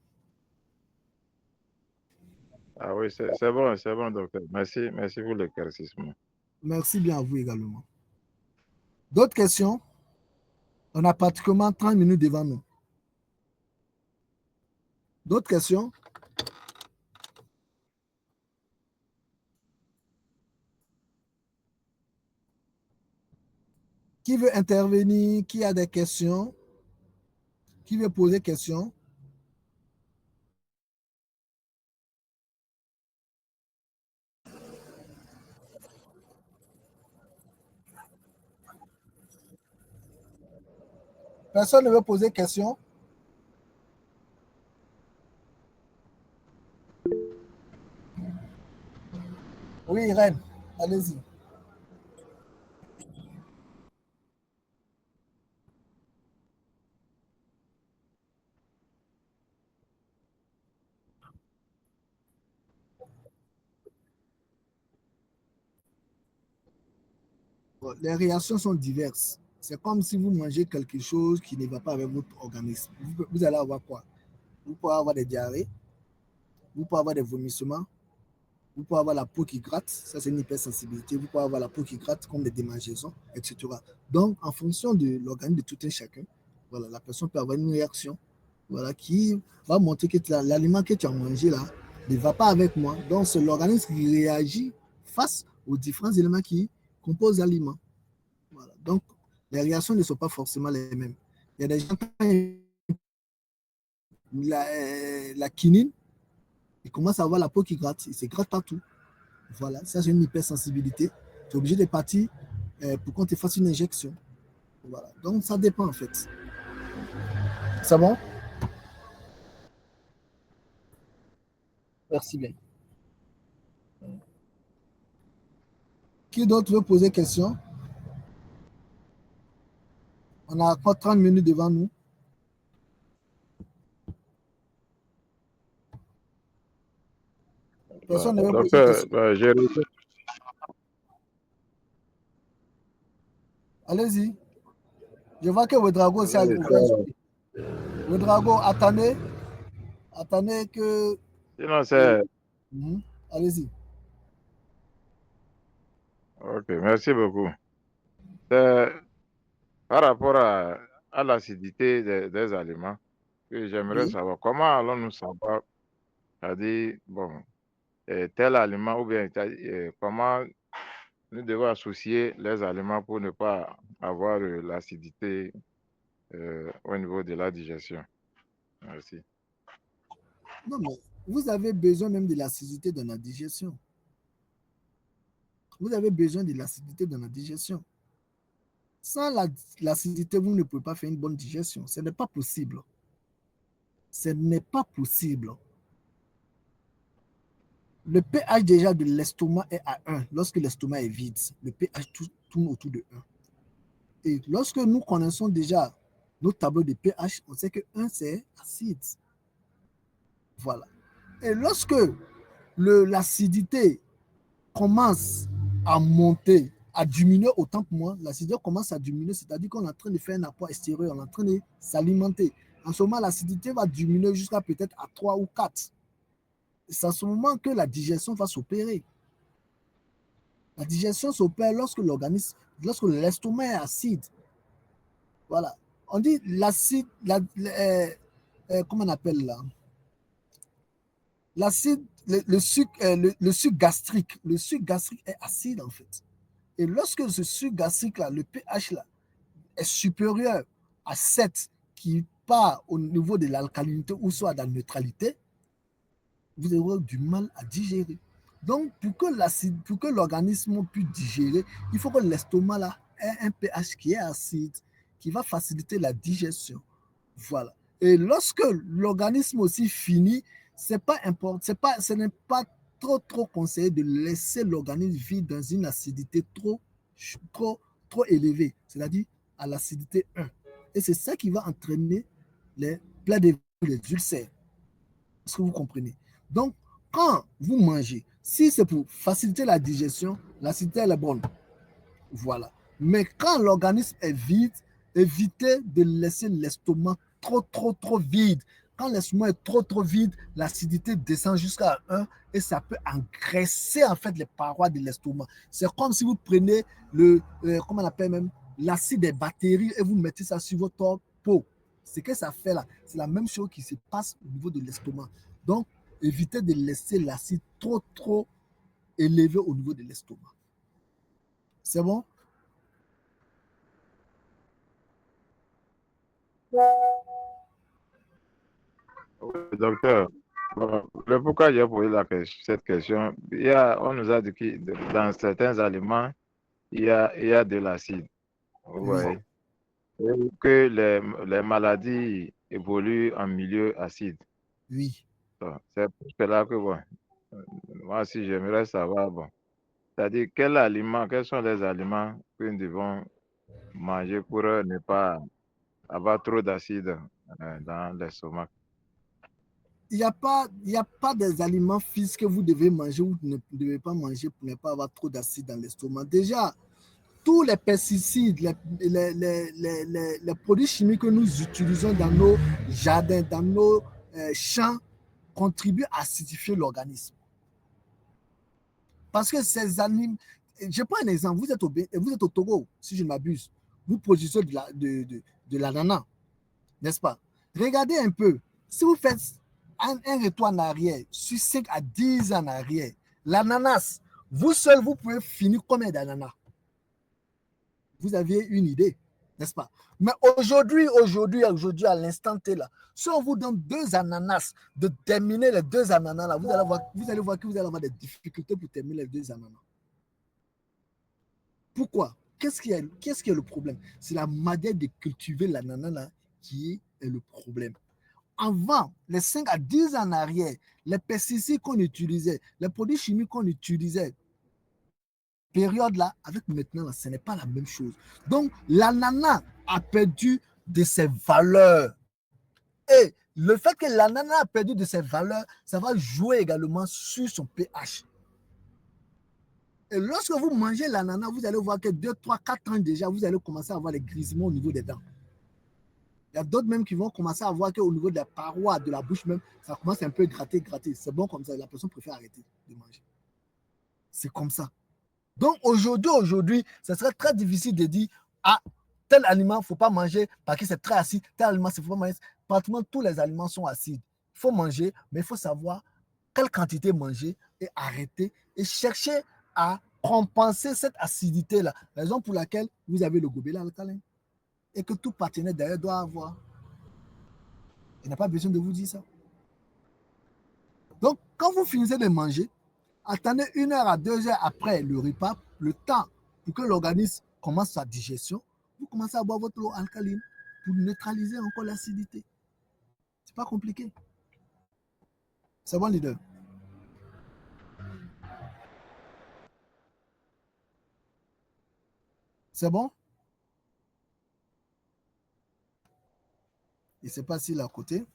S4: Ah oui, c'est bon, docteur. Merci pour l'éclaircissement.
S1: Merci bien à vous également. D'autres questions? On a pratiquement 30 minutes devant nous. D'autres questions? Qui veut intervenir? Qui a des questions? Qui veut poser question? Personne ne veut poser question? Oui, Irène, allez-y. Les réactions sont diverses. C'est comme si vous mangez quelque chose qui ne va pas avec votre organisme. Vous allez avoir quoi? Vous pouvez avoir des diarrhées, vous pouvez avoir des vomissements, vous pouvez avoir la peau qui gratte, ça c'est une hypersensibilité, vous pouvez avoir la peau qui gratte comme des démangeaisons, etc. Donc, en fonction de l'organisme de tout un chacun, voilà, la personne peut avoir une réaction, voilà, qui va montrer que l'aliment que tu as mangé là ne va pas avec moi. Donc, c'est l'organisme qui réagit face aux différents éléments qui composent l'aliment. Voilà. Donc, les réactions ne sont pas forcément les mêmes. Il y a des gens qui ont la quinine, ils commencent à avoir la peau qui gratte, ils se grattent partout. Voilà, ça c'est une hypersensibilité. Tu es obligé de partir pour qu'on te fasse une injection. Voilà. Donc ça dépend en fait. C'est bon? Merci bien. Qui d'autre veut poser question? On a encore 30 minutes devant nous. Personne ne veut poser
S4: Docteur,
S1: question. Allez-y. Je vois que Ouedraogo s'est ouvert. Ouedraogo, attendez. Attendez que.
S4: Sinon, c'est...
S1: Allez-y.
S4: Ok, merci beaucoup. C'est par rapport à l'acidité des aliments que j'aimerais
S1: Oui.
S4: savoir. Comment allons-nous savoir, c'est-à-dire, bon, tel aliment ou bien comment nous devons associer les aliments pour ne pas avoir l'acidité au niveau de la digestion. Merci.
S1: Non, mais vous avez besoin même de l'acidité dans la digestion. Vous avez besoin de l'acidité dans la digestion. Sans l'acidité, vous ne pouvez pas faire une bonne digestion. Ce n'est pas possible. Ce n'est pas possible. Le pH déjà de l'estomac est à 1. Lorsque l'estomac est vide, le pH tourne autour de 1. Et lorsque nous connaissons déjà nos tableaux de pH, on sait que 1 c'est acide. Voilà. Et lorsque l'acidité commence à monter, à diminuer autant que moi, l'acidité commence à diminuer, c'est-à-dire qu'on est en train de faire un apport extérieur, on est en train de s'alimenter. En ce moment, l'acidité va diminuer jusqu'à peut-être à 3 ou 4. C'est à ce moment que la digestion va s'opérer. La digestion s'opère lorsque l'estomac est acide. Voilà. On dit l'acide, comment on appelle là? L'acide, le sucre gastrique. Le sucre gastrique est acide en fait. Et lorsque ce sucre gastrique-là, le pH là, est supérieur à 7, qui part au niveau de l'alcalinité ou soit de la neutralité, vous aurez du mal à digérer. Donc, pour que l'organisme puisse digérer, il faut que l'estomac là ait un pH qui est acide, qui va faciliter la digestion. Voilà. Et lorsque l'organisme aussi finit, ce n'est pas trop conseillé de laisser l'organisme vivre dans une acidité trop élevée, c'est-à-dire à l'acidité 1. Et c'est ça qui va entraîner les plaies de les ulcères. Est-ce que vous comprenez? Donc, quand vous mangez, si c'est pour faciliter la digestion, l'acidité elle est bonne. Voilà. Mais quand l'organisme est vide, évitez de laisser l'estomac trop vide. Quand l'estomac est trop vide, l'acidité descend jusqu'à 1 et ça peut engraisser en fait les parois de l'estomac. C'est comme si vous prenez comment on appelle même, l'acide des bactéries et vous mettez ça sur votre peau. Ce que ça fait là, c'est la même chose qui se passe au niveau de l'estomac. Donc, évitez de laisser l'acide trop élevé au niveau de l'estomac. C'est bon?
S4: Oui, docteur, bon, le pourquoi j'ai posé cette question, on nous a dit que dans certains aliments, il y a de l'acide. Vous voyez. Et que les maladies évoluent en milieu acide.
S1: Oui.
S4: Donc, c'est pour cela que, bon, moi aussi, j'aimerais savoir, bon, c'est-à-dire quels sont les aliments que nous devons manger pour ne pas avoir trop d'acide dans l'estomac.
S1: Il n'y a pas des aliments fixes que vous devez manger ou ne devez pas manger pour ne pas avoir trop d'acide dans l'estomac. Déjà, tous les pesticides, les produits chimiques que nous utilisons dans nos jardins, dans nos champs, contribuent à acidifier l'organisme. Parce que ces animaux, je prends un exemple, vous êtes au Togo, si je ne m'abuse, vous produisez de l'ananas, n'est-ce pas? Regardez un peu, si vous faites un retour en arrière, sur 5 à 10 ans en arrière, l'ananas, vous seul, vous pouvez finir combien d'ananas? Vous aviez une idée, n'est-ce pas? Mais aujourd'hui, à l'instant T là, si on vous donne 2 ananas, de terminer les 2 ananas là, vous allez voir que vous allez avoir des difficultés pour terminer les 2 ananas. Pourquoi? Qu'est-ce qui est le problème? C'est la manière de cultiver l'ananas là qui est le problème. Avant, les 5 à 10 ans en arrière, les pesticides qu'on utilisait, les produits chimiques qu'on utilisait, période là, avec maintenant, là, ce n'est pas la même chose. Donc, l'ananas a perdu de ses valeurs. Et le fait que l'ananas a perdu de ses valeurs, ça va jouer également sur son pH. Et lorsque vous mangez l'ananas, vous allez voir que 2, 3, 4 ans déjà, vous allez commencer à avoir des grisements au niveau des dents. Il y a d'autres même qui vont commencer à voir qu'au niveau de la paroi de la bouche même, ça commence un peu à gratter. C'est bon comme ça, la personne préfère arrêter de manger. C'est comme ça. Donc aujourd'hui, ce serait très difficile de dire, ah, tel aliment, il ne faut pas manger parce que c'est très acide, tel aliment, il ne faut pas manger. Pratiquement tous les aliments sont acides. Il faut manger, mais il faut savoir quelle quantité manger et arrêter et chercher à compenser cette acidité-là. Raison pour laquelle vous avez le gobelet alcalin et que tout partenaire d'ailleurs doit avoir. Il n'a pas besoin de vous dire ça. Donc, quand vous finissez de manger, attendez 1 heure à 2 heures après le repas, le temps pour que l'organisme commence sa digestion, vous commencez à boire votre eau alcaline pour neutraliser encore l'acidité. C'est pas compliqué. C'est bon, leader. C'est bon? Il ne sait pas s'il est à côté.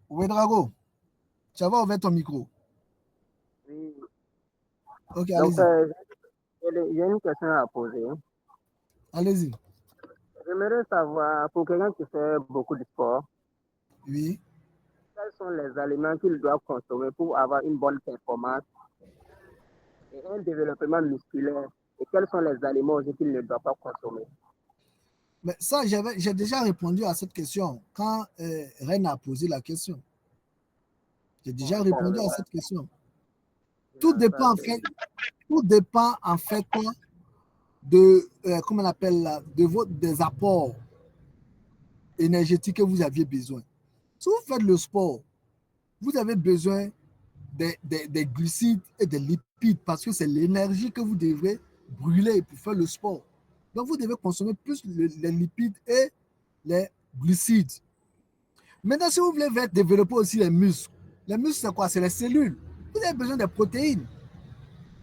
S1: Oui, Drago, tu vas ouvrir ton micro.
S5: Oui.
S1: Ok,
S5: Donc,
S1: allez-y.
S5: j'ai une question à poser.
S1: Allez-y.
S5: J'aimerais savoir, pour quelqu'un qui fait beaucoup de sport,
S1: Oui.
S5: quels sont les aliments qu'il doit consommer pour avoir une bonne performance et un développement musculaire, et quels sont les aliments aussi qu'il ne doit pas consommer?
S1: Mais ça, j'ai déjà répondu à cette question quand Ren a posé la question. J'ai déjà répondu à cette question. Tout dépend en fait de, comment on appelle là, des apports énergétiques que vous aviez besoin. Si vous faites le sport, vous avez besoin des glucides et des lipides parce que c'est l'énergie que vous devrez brûler pour faire le sport. Donc, vous devez consommer plus les lipides et les glucides. Maintenant, si vous voulez développer aussi les muscles c'est quoi? C'est les cellules. Vous avez besoin des protéines.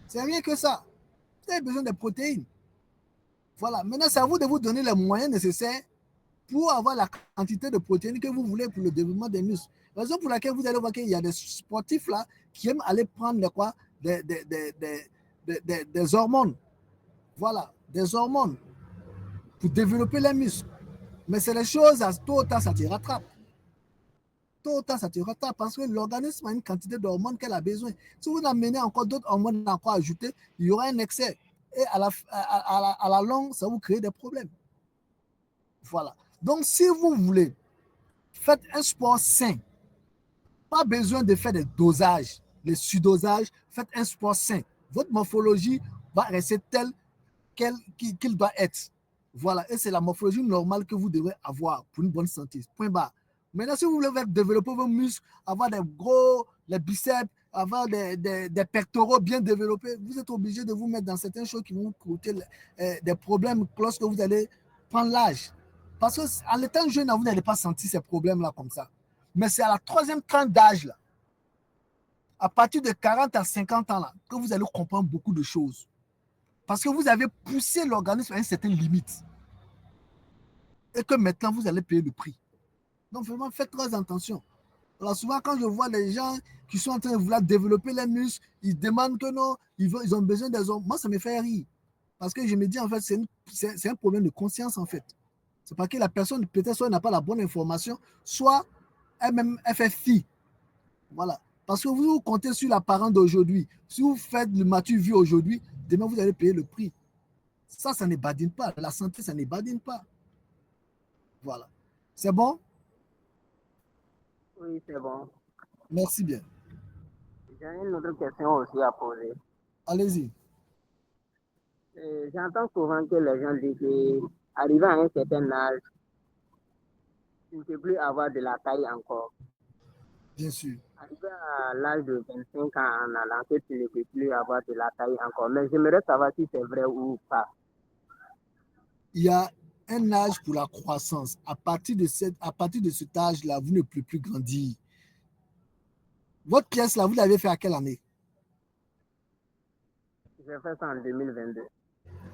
S1: C'est rien que ça. Vous avez besoin des protéines. Voilà. Maintenant, c'est à vous de vous donner les moyens nécessaires pour avoir la quantité de protéines que vous voulez pour le développement des muscles. Raison pour laquelle vous allez voir qu'il y a des sportifs là qui aiment aller prendre quoi? Des hormones. Voilà, des hormones pour développer les muscles. Mais c'est les choses, tôt ou tard, ça te rattrape. Tôt ou tard, ça te rattrape parce que l'organisme a une quantité d'hormones qu'elle a besoin. Si vous amenez encore d'autres hormones encore ajoutées, il y aura un excès. Et à la longue, ça vous crée des problèmes. Voilà. Donc, si vous voulez, faites un sport sain. Pas besoin de faire des dosages, des surdosages. Faites un sport sain. Votre morphologie va rester telle qu'il doit être. Voilà. Et c'est la morphologie normale que vous devez avoir pour une bonne santé. Point barre. Maintenant, si vous voulez développer vos muscles, avoir des gros, les biceps, avoir des pectoraux bien développés, vous êtes obligé de vous mettre dans certaines choses qui vont vous coûter des problèmes lorsque vous allez prendre l'âge. Parce qu'en étant jeune, vous n'allez pas sentir ces problèmes-là comme ça. Mais c'est à la troisième tranche d'âge, là, à partir de 40 à 50 ans, là, que vous allez comprendre beaucoup de choses. Parce que vous avez poussé l'organisme à une certaine limite. Et que maintenant, vous allez payer le prix. Donc, vraiment, faites très attention. Alors, souvent, quand je vois les gens qui sont en train de vouloir développer les muscles, ils demandent que non, ils ont besoin des hommes. Moi, ça me fait rire. Parce que je me dis, en fait, c'est un problème de conscience, en fait. C'est parce que la personne, peut-être, soit n'a pas la bonne information, soit elle-même, elle fait fi. Voilà. Parce que vous comptez sur l'apparent d'aujourd'hui. Si vous faites le mature vu aujourd'hui, demain, vous allez payer le prix. Ça ne badine pas. La santé, ça ne badine pas. Voilà. C'est bon?
S5: Oui, c'est bon.
S1: Merci bien.
S5: J'ai une autre question aussi à poser.
S1: Allez-y.
S5: J'entends souvent que les gens disent qu'arrivé à un certain âge, tu ne peux plus avoir de la taille encore.
S1: Bien sûr.
S5: Arrivé à l'âge de 25 ans en allant, que tu ne peux plus avoir de la taille encore. Mais j'aimerais savoir si c'est vrai ou pas.
S1: Il y a un âge pour la croissance. À partir de cet âge-là, vous ne pouvez plus grandir. Votre pièce, là, vous l'avez fait à quelle année?
S5: J'ai fait ça en 2022.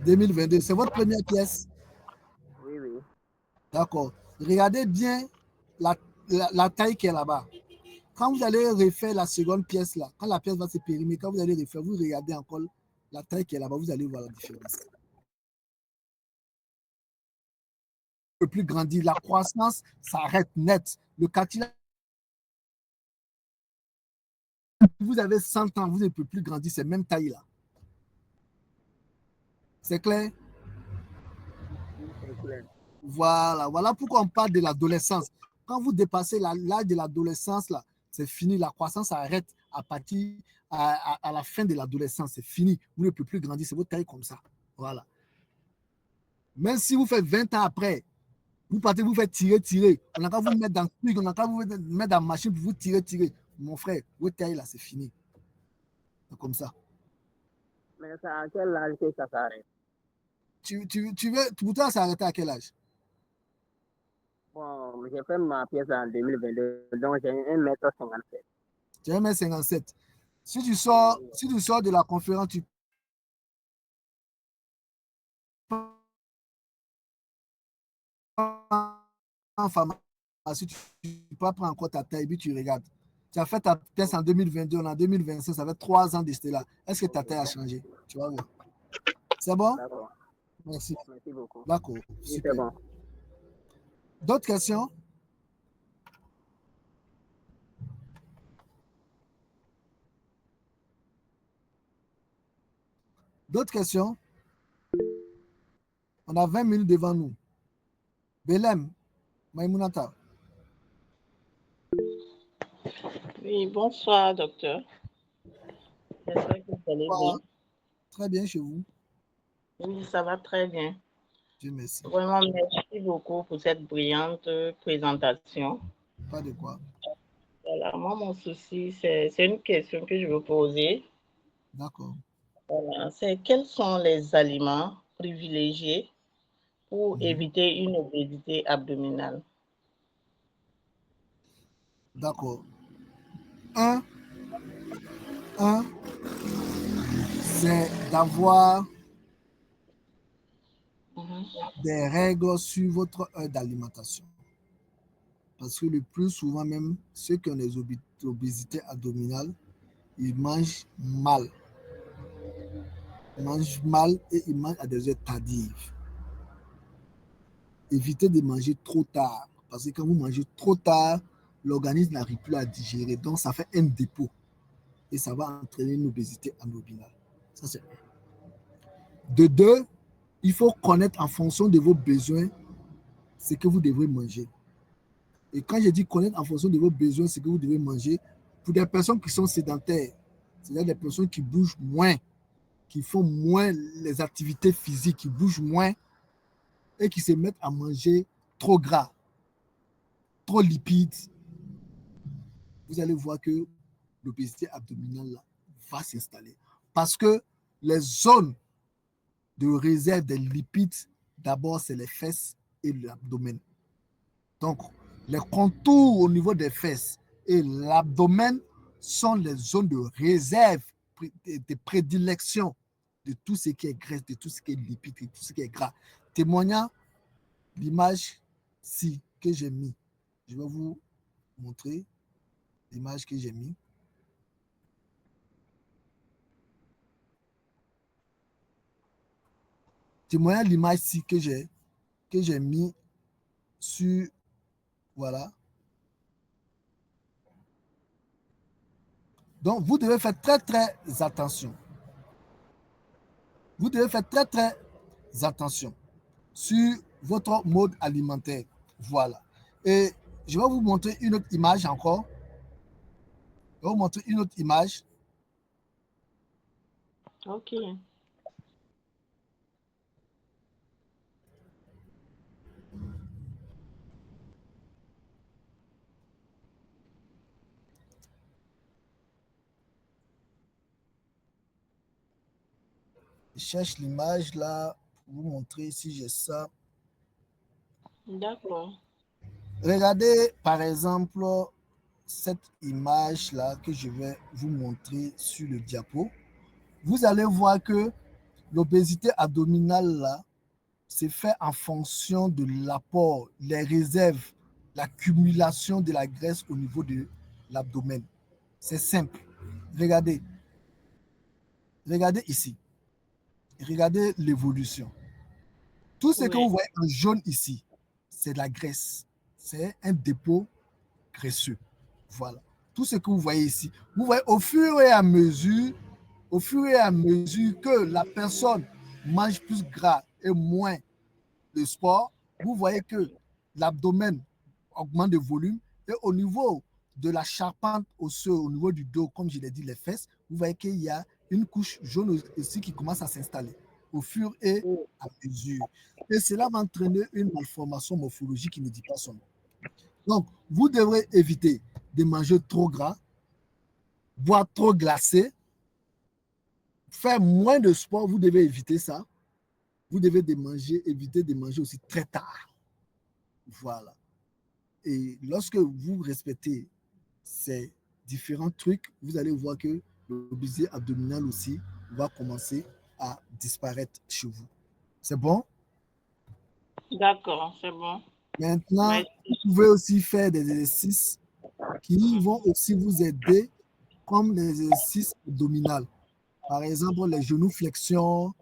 S1: 2022. C'est votre première pièce?
S5: Oui, oui.
S1: D'accord. Regardez bien la taille qui est là-bas. Quand vous allez refaire la seconde pièce, là, quand la pièce va se périmer, quand vous allez refaire, vous regardez encore la taille qui est là-bas, vous allez voir la différence. Ne peut plus grandir. La croissance s'arrête net. Le cartilage, vous avez 100 ans, vous ne pouvez plus grandir cette même taille-là. C'est clair?
S5: C'est clair.
S1: Voilà pourquoi on parle de l'adolescence. Quand vous dépassez l'âge de l'adolescence, là, c'est fini. La croissance s'arrête à partir à la fin de l'adolescence. C'est fini. Vous ne pouvez plus grandir. C'est votre taille comme ça. Voilà. Même si vous faites 20 ans après, vous partez, vous faites tirer. On n'a qu'à vous mettre dans le truc, on n'a qu'à vous mettre dans la machine pour vous tirer. Mon frère, votre taille là, c'est fini. C'est comme ça.
S5: Mais c'est à quel âge que ça s'arrête?
S1: Pour toi, ça arrêté à quel âge?
S5: Bon, j'ai fait ma pièce en 2022, donc j'ai 1,57 m.
S1: Tu es 1,57 m. Si tu sors de la conférence, tu en pharmacie, tu peux prendre encore ta taille, puis tu regardes. Tu as fait ta pièce en 2022, en 2025, ça fait 3 ans de cela là. Est-ce que ta taille a changé? Tu vas voir. C'est bon?
S5: D'accord.
S1: Merci.
S5: Merci beaucoup.
S1: D'accord.
S5: Oui,
S1: Super.
S5: c'est bon.
S1: D'autres questions? D'autres questions? On a 20 minutes devant nous. Belém, Maïmounata.
S6: Oui, bonsoir, docteur. J'espère que vous allez bien.
S1: Très bien chez vous.
S6: Oui, ça va très bien.
S1: Dieu merci.
S6: Vraiment, merci beaucoup pour cette brillante présentation.
S1: Pas de quoi.
S6: Voilà, moi, mon souci, c'est une question que je veux poser.
S1: D'accord.
S6: Voilà, c'est quels sont les aliments privilégiés pour éviter une obésité abdominale?
S1: D'accord. Un, c'est d'avoir des règles sur votre heure d'alimentation. Parce que le plus souvent même, ceux qui ont des obésités abdominales, ils mangent mal. Ils mangent mal et ils mangent à des heures tardives. Évitez de manger trop tard. Parce que quand vous mangez trop tard, l'organisme n'arrive plus à digérer. Donc, ça fait un dépôt. Et ça va entraîner une obésité abdominale. Ça, c'est un. De deux, il faut connaître en fonction de vos besoins ce que vous devez manger. Et quand je dis connaître en fonction de vos besoins ce que vous devez manger, pour des personnes qui sont sédentaires, c'est-à-dire des personnes qui bougent moins, qui font moins les activités physiques, qui bougent moins et qui se mettent à manger trop gras, trop lipides, vous allez voir que l'obésité abdominale là, va s'installer. Parce que les zones de réserve des lipides, d'abord, c'est les fesses et l'abdomen. Donc, les contours au niveau des fesses et l'abdomen sont les zones de réserve, de prédilection de tout ce qui est graisse, de tout ce qui est lipide, de tout ce qui est gras. Témoignant l'image-ci que j'ai mis. Je vais vous montrer l'image que j'ai mis. Témoignant l'image-ci que j'ai mis sur, voilà. Donc, vous devez faire très, très attention. Vous devez faire très, très attention sur votre mode alimentaire. Voilà. Et je vais vous montrer une autre image encore. Je vais vous montrer une autre image.
S6: Ok.
S1: Je cherche l'image là pour vous montrer si j'ai ça.
S6: D'accord.
S1: Regardez par exemple cette image là que je vais vous montrer sur le diapo. Vous allez voir que l'obésité abdominale là, c'est fait en fonction de l'apport, les réserves, l'accumulation de la graisse au niveau de l'abdomen. C'est simple. Regardez. Regardez ici. Regardez l'évolution. Tout ce que
S6: Oui.
S1: vous voyez en jaune ici, c'est de la graisse. C'est un dépôt graisseux. Voilà. Tout ce que vous voyez ici. Vous voyez au fur et à mesure que la personne mange plus gras et moins de sport, vous voyez que l'abdomen augmente de volume et au niveau de la charpente osseuse, au niveau du dos, comme je l'ai dit, les fesses, vous voyez qu'il y a une couche jaune aussi qui commence à s'installer au fur et à mesure. Et cela va entraîner une malformation morphologique qui ne dit pas son nom. Donc, vous devrez éviter de manger trop gras, boire trop glacé, faire moins de sport, vous devez éviter ça. Vous devez éviter de manger aussi très tard. Voilà. Et lorsque vous respectez ces différents trucs, vous allez voir que l'obésité abdominale aussi va commencer à disparaître chez vous. C'est bon?
S6: D'accord, c'est bon.
S1: Maintenant,
S6: Merci.
S1: vous pouvez aussi faire des exercices qui vont aussi vous aider, comme les exercices abdominaux. Par exemple, les genoux flexion,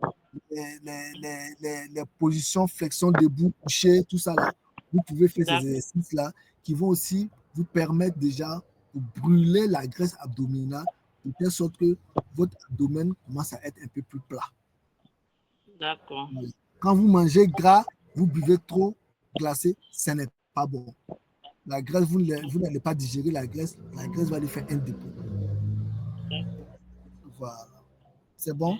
S1: les positions flexion debout, couché, tout ça là. Vous pouvez faire ces exercices-là qui vont aussi vous permettre déjà de brûler la graisse abdominale de telle sorte que votre abdomen commence à être un peu plus plat.
S6: D'accord.
S1: Quand vous mangez gras, vous buvez trop glacé, ce n'est pas bon. La graisse, vous n'allez pas digérer la graisse va lui faire un dépôt. Voilà. C'est bon?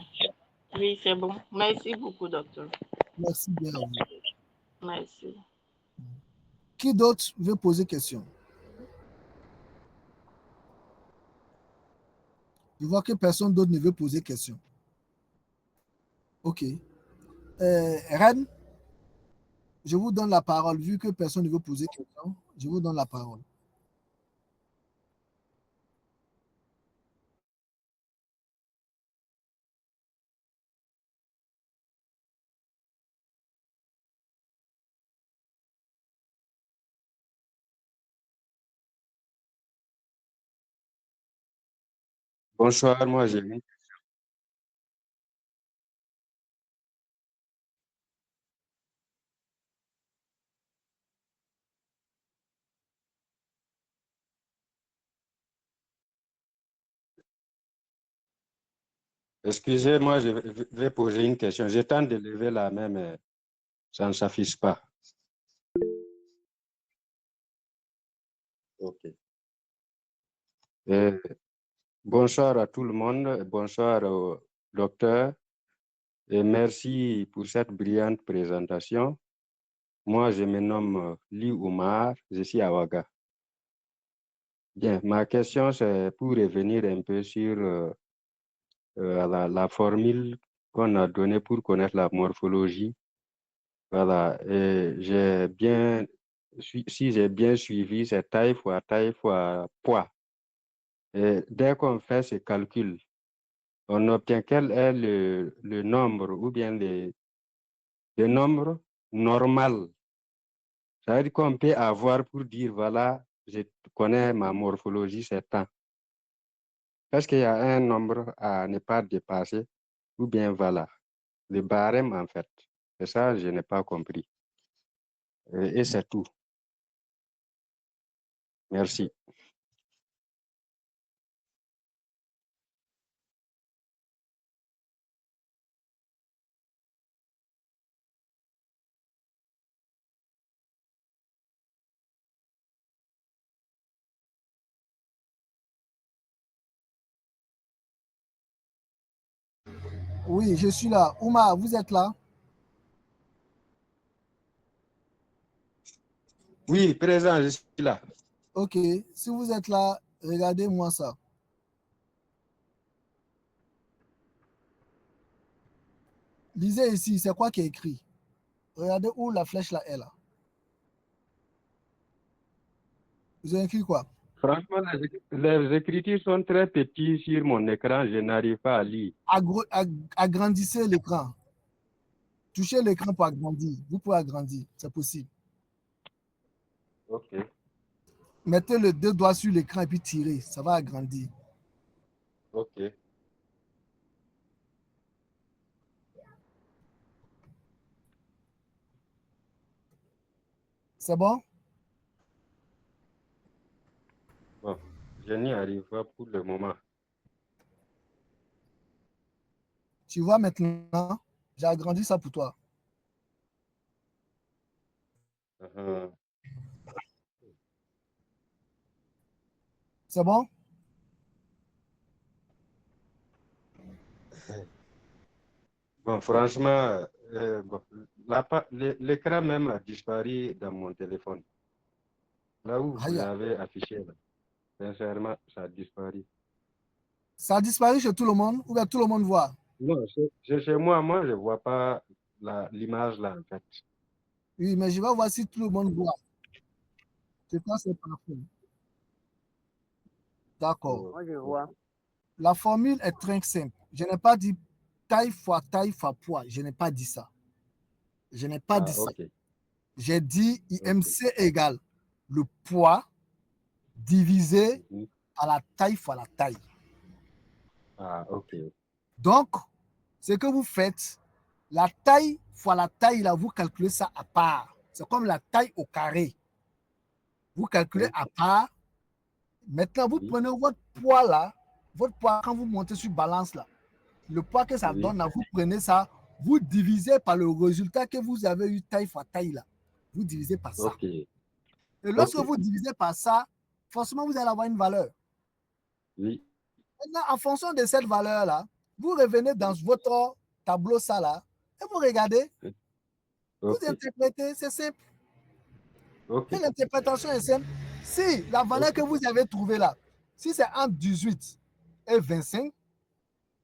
S6: Oui, c'est bon. Merci beaucoup, docteur.
S1: Merci bien à vous.
S6: Merci.
S1: Qui d'autre veut poser question? Je vois que personne d'autre ne veut poser question. OK. Ren, je vous donne la parole. Vu que personne ne veut poser question, je vous donne la parole.
S7: Bonsoir, moi j'ai une. Excusez-moi, je vais poser une question. Je tente de lever la main, mais ça ne s'affiche pas. OK. Bonsoir à tout le monde, bonsoir au docteur et merci pour cette brillante présentation. Moi, je me nomme Li Oumar, je suis à Ouaga. Bien, ma question, c'est pour revenir un peu sur la formule qu'on a donnée pour connaître la morphologie. Voilà, et si j'ai bien suivi, c'est taille fois poids. Et dès qu'on fait ce calcul, on obtient quel est le nombre ou bien le nombre normal. Ça veut dire qu'on peut avoir pour dire, voilà, je connais ma morphologie, c'est tant. Est-ce qu'il y a un nombre à ne pas dépasser ou bien voilà, le barème en fait. C'est ça, je n'ai pas compris. Et c'est tout. Merci.
S1: Oui, je suis là. Oumar, vous êtes là?
S7: Oui, présent, je suis là.
S1: Ok, si vous êtes là, regardez-moi ça. Lisez ici, c'est quoi qui est écrit? Regardez où la flèche là est là. Vous avez écrit quoi?
S7: Franchement, les écritures sont très petites sur mon écran, je n'arrive pas à lire.
S1: Agrandissez l'écran. Touchez l'écran pour agrandir. Vous pouvez agrandir, c'est possible.
S7: Ok.
S1: Mettez le deux doigts sur l'écran et puis tirez, ça va agrandir.
S7: Ok.
S1: C'est bon?
S7: Bon, je n'y arrive pas pour le moment.
S1: Tu vois maintenant, j'ai agrandi ça pour toi. C'est bon?
S7: Bon, franchement, bon, l'écran même a disparu dans mon téléphone. Là où vous l'avez affiché, là, sincèrement, ça a disparu.
S1: Ça a disparu chez tout le monde ou bien tout le monde voit?
S7: Non, chez moi, je ne vois pas l'image là, en fait.
S1: Oui, mais je vais voir si tout le monde voit. C'est pas c'est parfait. D'accord.
S5: Moi, je vois.
S1: La formule est très simple. Je n'ai pas dit taille fois poids. Je n'ai pas dit ça. Je n'ai pas dit ça. J'ai dit IMC égale le poids divisé par la taille fois la taille.
S7: Ah, ok.
S1: Donc, ce que vous faites, la taille fois la taille, là, vous calculez ça à part. C'est comme la taille au carré. Vous calculez à part. Maintenant, vous prenez votre poids là, votre poids, quand vous montez sur balance là, le poids que ça donne là, vous prenez ça, vous divisez par le résultat que vous avez eu taille fois taille là. Vous divisez par ça. Et lorsque vous divisez par ça, forcément, vous allez avoir une valeur.
S7: Oui.
S1: Maintenant, en fonction de cette valeur-là, vous revenez dans votre tableau ça là, et vous regardez, vous interprétez, c'est simple. Et l'interprétation est simple. Si la valeur que vous avez trouvée là, si c'est entre 18 et 25,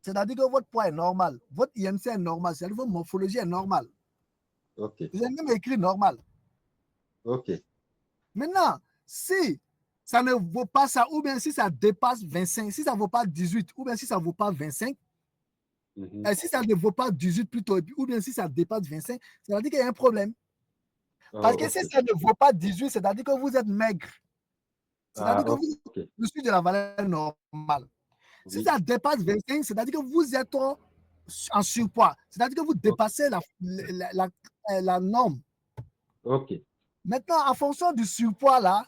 S1: c'est-à-dire que votre poids est normal, votre IMC est normal, c'est-à-dire que votre morphologie est normale. Vous avez même écrit normal. Maintenant, si ça ne vaut pas ça, ou bien si ça dépasse 25, si ça ne vaut pas 18, ou bien si ça ne vaut pas 25, et si ça ne vaut pas 18 plutôt, ou bien si ça dépasse 25, c'est-à-dire qu'il y a un problème. Parce que si ça ne vaut pas 18, c'est-à-dire que vous êtes maigre. C'est-à-dire que vous êtes au-dessus de la valeur normale. Si
S7: Oui.
S1: ça dépasse 25, c'est-à-dire que vous êtes en surpoids. C'est-à-dire que vous dépassez la norme.
S7: OK.
S1: Maintenant, en fonction du surpoids, là,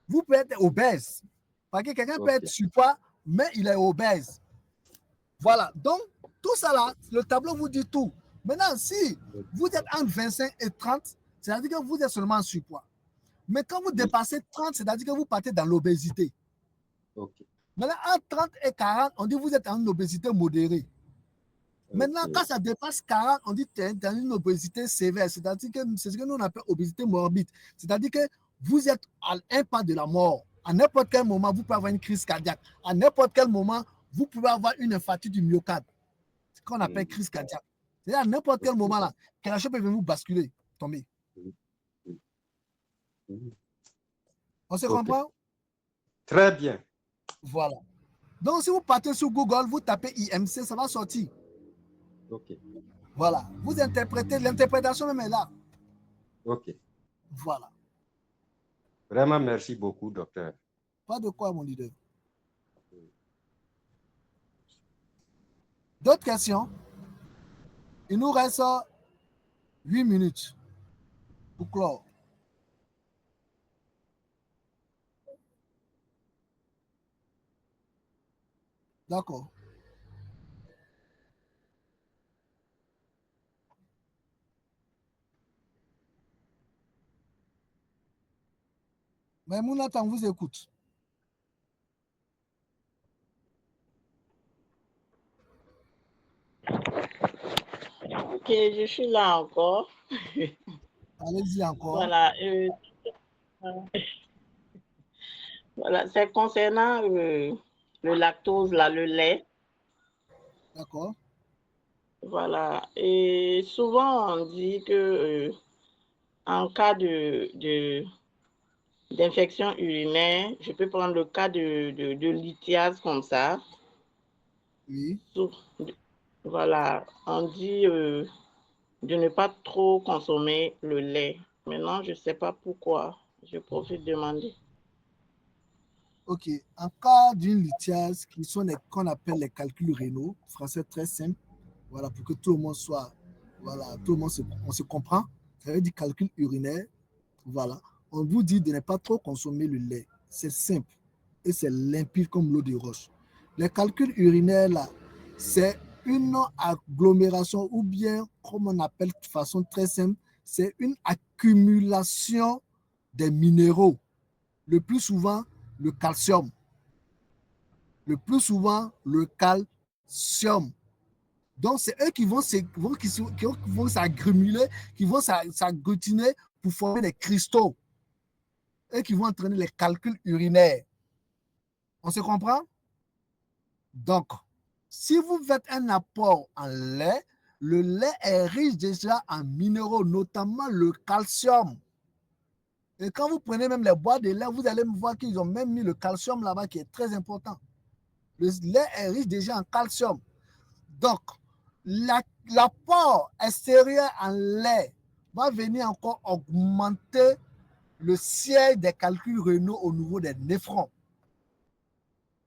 S1: vous pouvez être obèse. Parce que quelqu'un peut être
S7: OK.
S1: surpoids, mais il est obèse. Voilà. Donc, tout ça là, le tableau vous dit tout. Maintenant, si vous êtes entre 25 et 30, c'est-à-dire que vous êtes seulement en surpoids. Mais quand vous dépassez 30, c'est-à-dire que vous partez dans l'obésité.
S7: OK.
S1: Maintenant, entre 30 et 40, on dit que vous êtes en obésité modérée. Maintenant,
S7: OK.
S1: quand ça dépasse 40, on dit que tu es dans une obésité sévère. C'est-à-dire que c'est ce que nous on appelle obésité morbide. C'est-à-dire que vous êtes à un pas de la mort. À n'importe quel moment, vous pouvez avoir une crise cardiaque. À n'importe quel moment, vous pouvez avoir une infarctus du myocarde. C'est ce qu'on appelle crise cardiaque. C'est-à-dire à n'importe quel moment, là, quelque chose peut venir vous basculer, tomber. On se
S7: OK.
S1: comprend?
S7: Très bien.
S1: Voilà. Donc, si vous partez sur Google, vous tapez IMC, ça va sortir.
S7: OK.
S1: Voilà. Vous interprétez, l'interprétation même est là.
S7: OK.
S1: Voilà.
S7: Vraiment, merci beaucoup, docteur.
S1: Pas de quoi, mon leader. D'autres questions? Il nous reste 8 minutes pour clore. D'accord. Mais Mounat, on vous écoute.
S6: Ok, je suis là encore.
S1: Allez-y encore.
S6: Voilà. Voilà, c'est concernant le lactose, là, le lait.
S1: D'accord.
S6: Voilà. Et souvent, on dit que en cas d'infection urinaire, je peux prendre le cas de lithiase comme ça.
S1: Oui.
S6: Voilà. On dit de ne pas trop consommer le lait. Maintenant, je ne sais pas pourquoi. Je profite de demander.
S1: OK. En cas d'une lithiase, qui sont qu'on appelle les calculs rénaux, français très simple, voilà, pour que tout le monde soit, voilà, tout le monde on se comprend. Ça veut dire calcul urinaire, voilà. On vous dit de ne pas trop consommer le lait. C'est simple et c'est limpide comme l'eau de roche. Les calculs urinaires, là, c'est une agglomération ou bien, comme on appelle de façon très simple, c'est une accumulation des minéraux. Le plus souvent, le calcium. Le plus souvent, le calcium. Donc, c'est eux qui vont s'agglumer, qui vont s'agglutiner pour former des cristaux. Eux qui vont entraîner les calculs urinaires. On se comprend? Donc, si vous faites un apport en lait, le lait est riche déjà en minéraux, notamment le calcium. Et quand vous prenez même les boîtes de lait, vous allez voir qu'ils ont même mis le calcium là-bas qui est très important. Le lait est riche déjà en calcium. Donc, l'apport extérieur en lait va venir encore augmenter le siège des calculs rénaux au niveau des néphrons.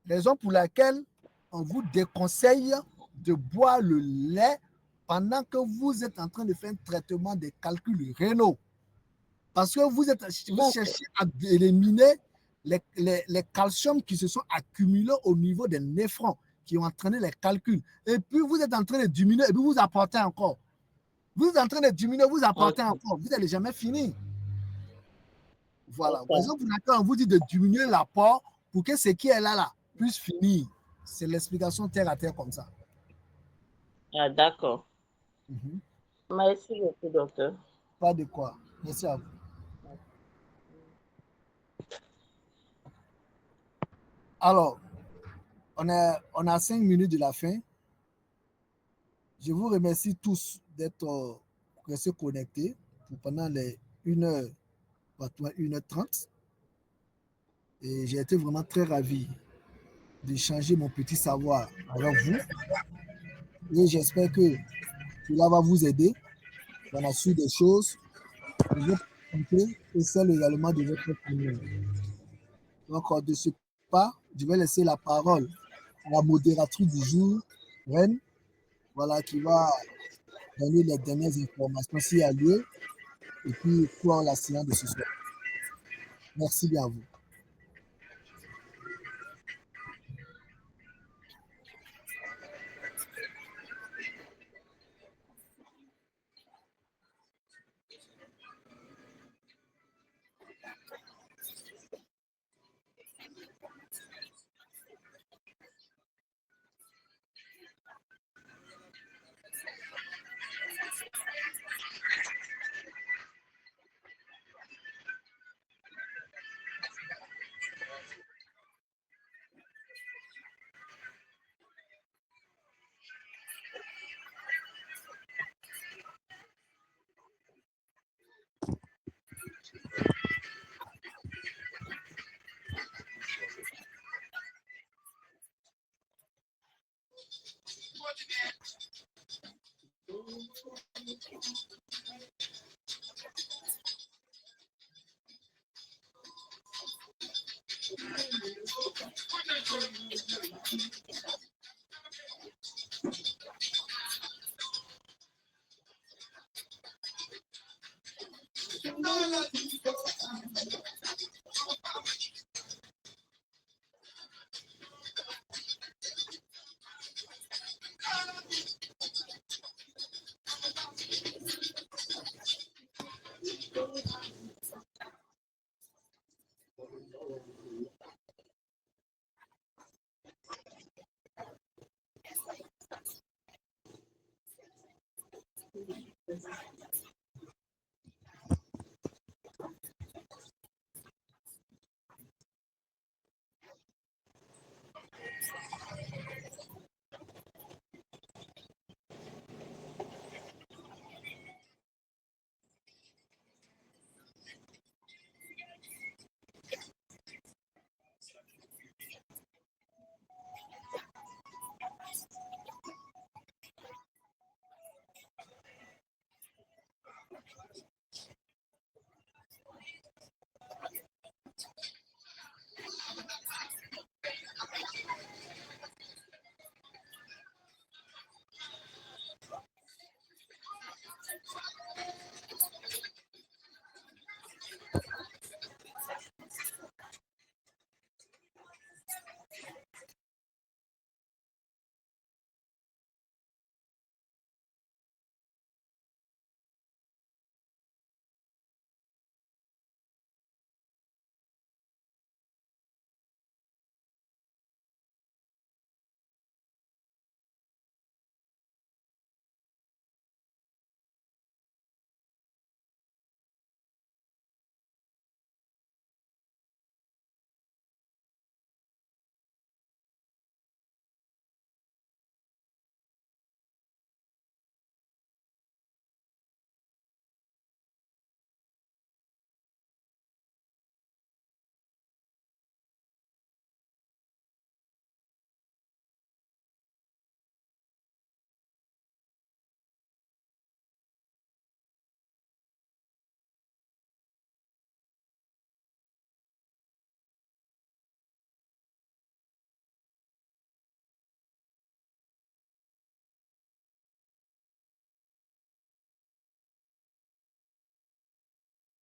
S1: Raison pour laquelle on vous déconseille de boire le lait pendant que vous êtes en train de faire un traitement des calculs rénaux. Parce que vous cherchez à éliminer les calciums qui se sont accumulés au niveau des néphrons, qui ont entraîné les calculs. Et puis, vous êtes en train de diminuer, et puis vous apportez encore. Vous êtes en train de diminuer, vous apportez encore. Vous n'allez jamais finir. Voilà. Par exemple, on vous dit de diminuer l'apport pour que ce qui est là puisse finir. C'est l'explication terre à terre comme ça.
S6: Ah, d'accord. Merci beaucoup, docteur.
S1: Pas de quoi. Merci à vous. Alors, on a 5 minutes de la fin. Je vous remercie tous d'être restés connectés pendant les 1h, 1h30. Et j'ai été vraiment très ravi d'échanger mon petit savoir avec vous. Et j'espère que cela va vous aider dans la suite des choses, de votre santé et celle également de votre famille. Donc, de ce pas, je vais laisser la parole la modératrice du jour, Reine, voilà, qui va donner les dernières informations s'il y a lieu, et puis clore la séance de ce soir. Merci bien à vous.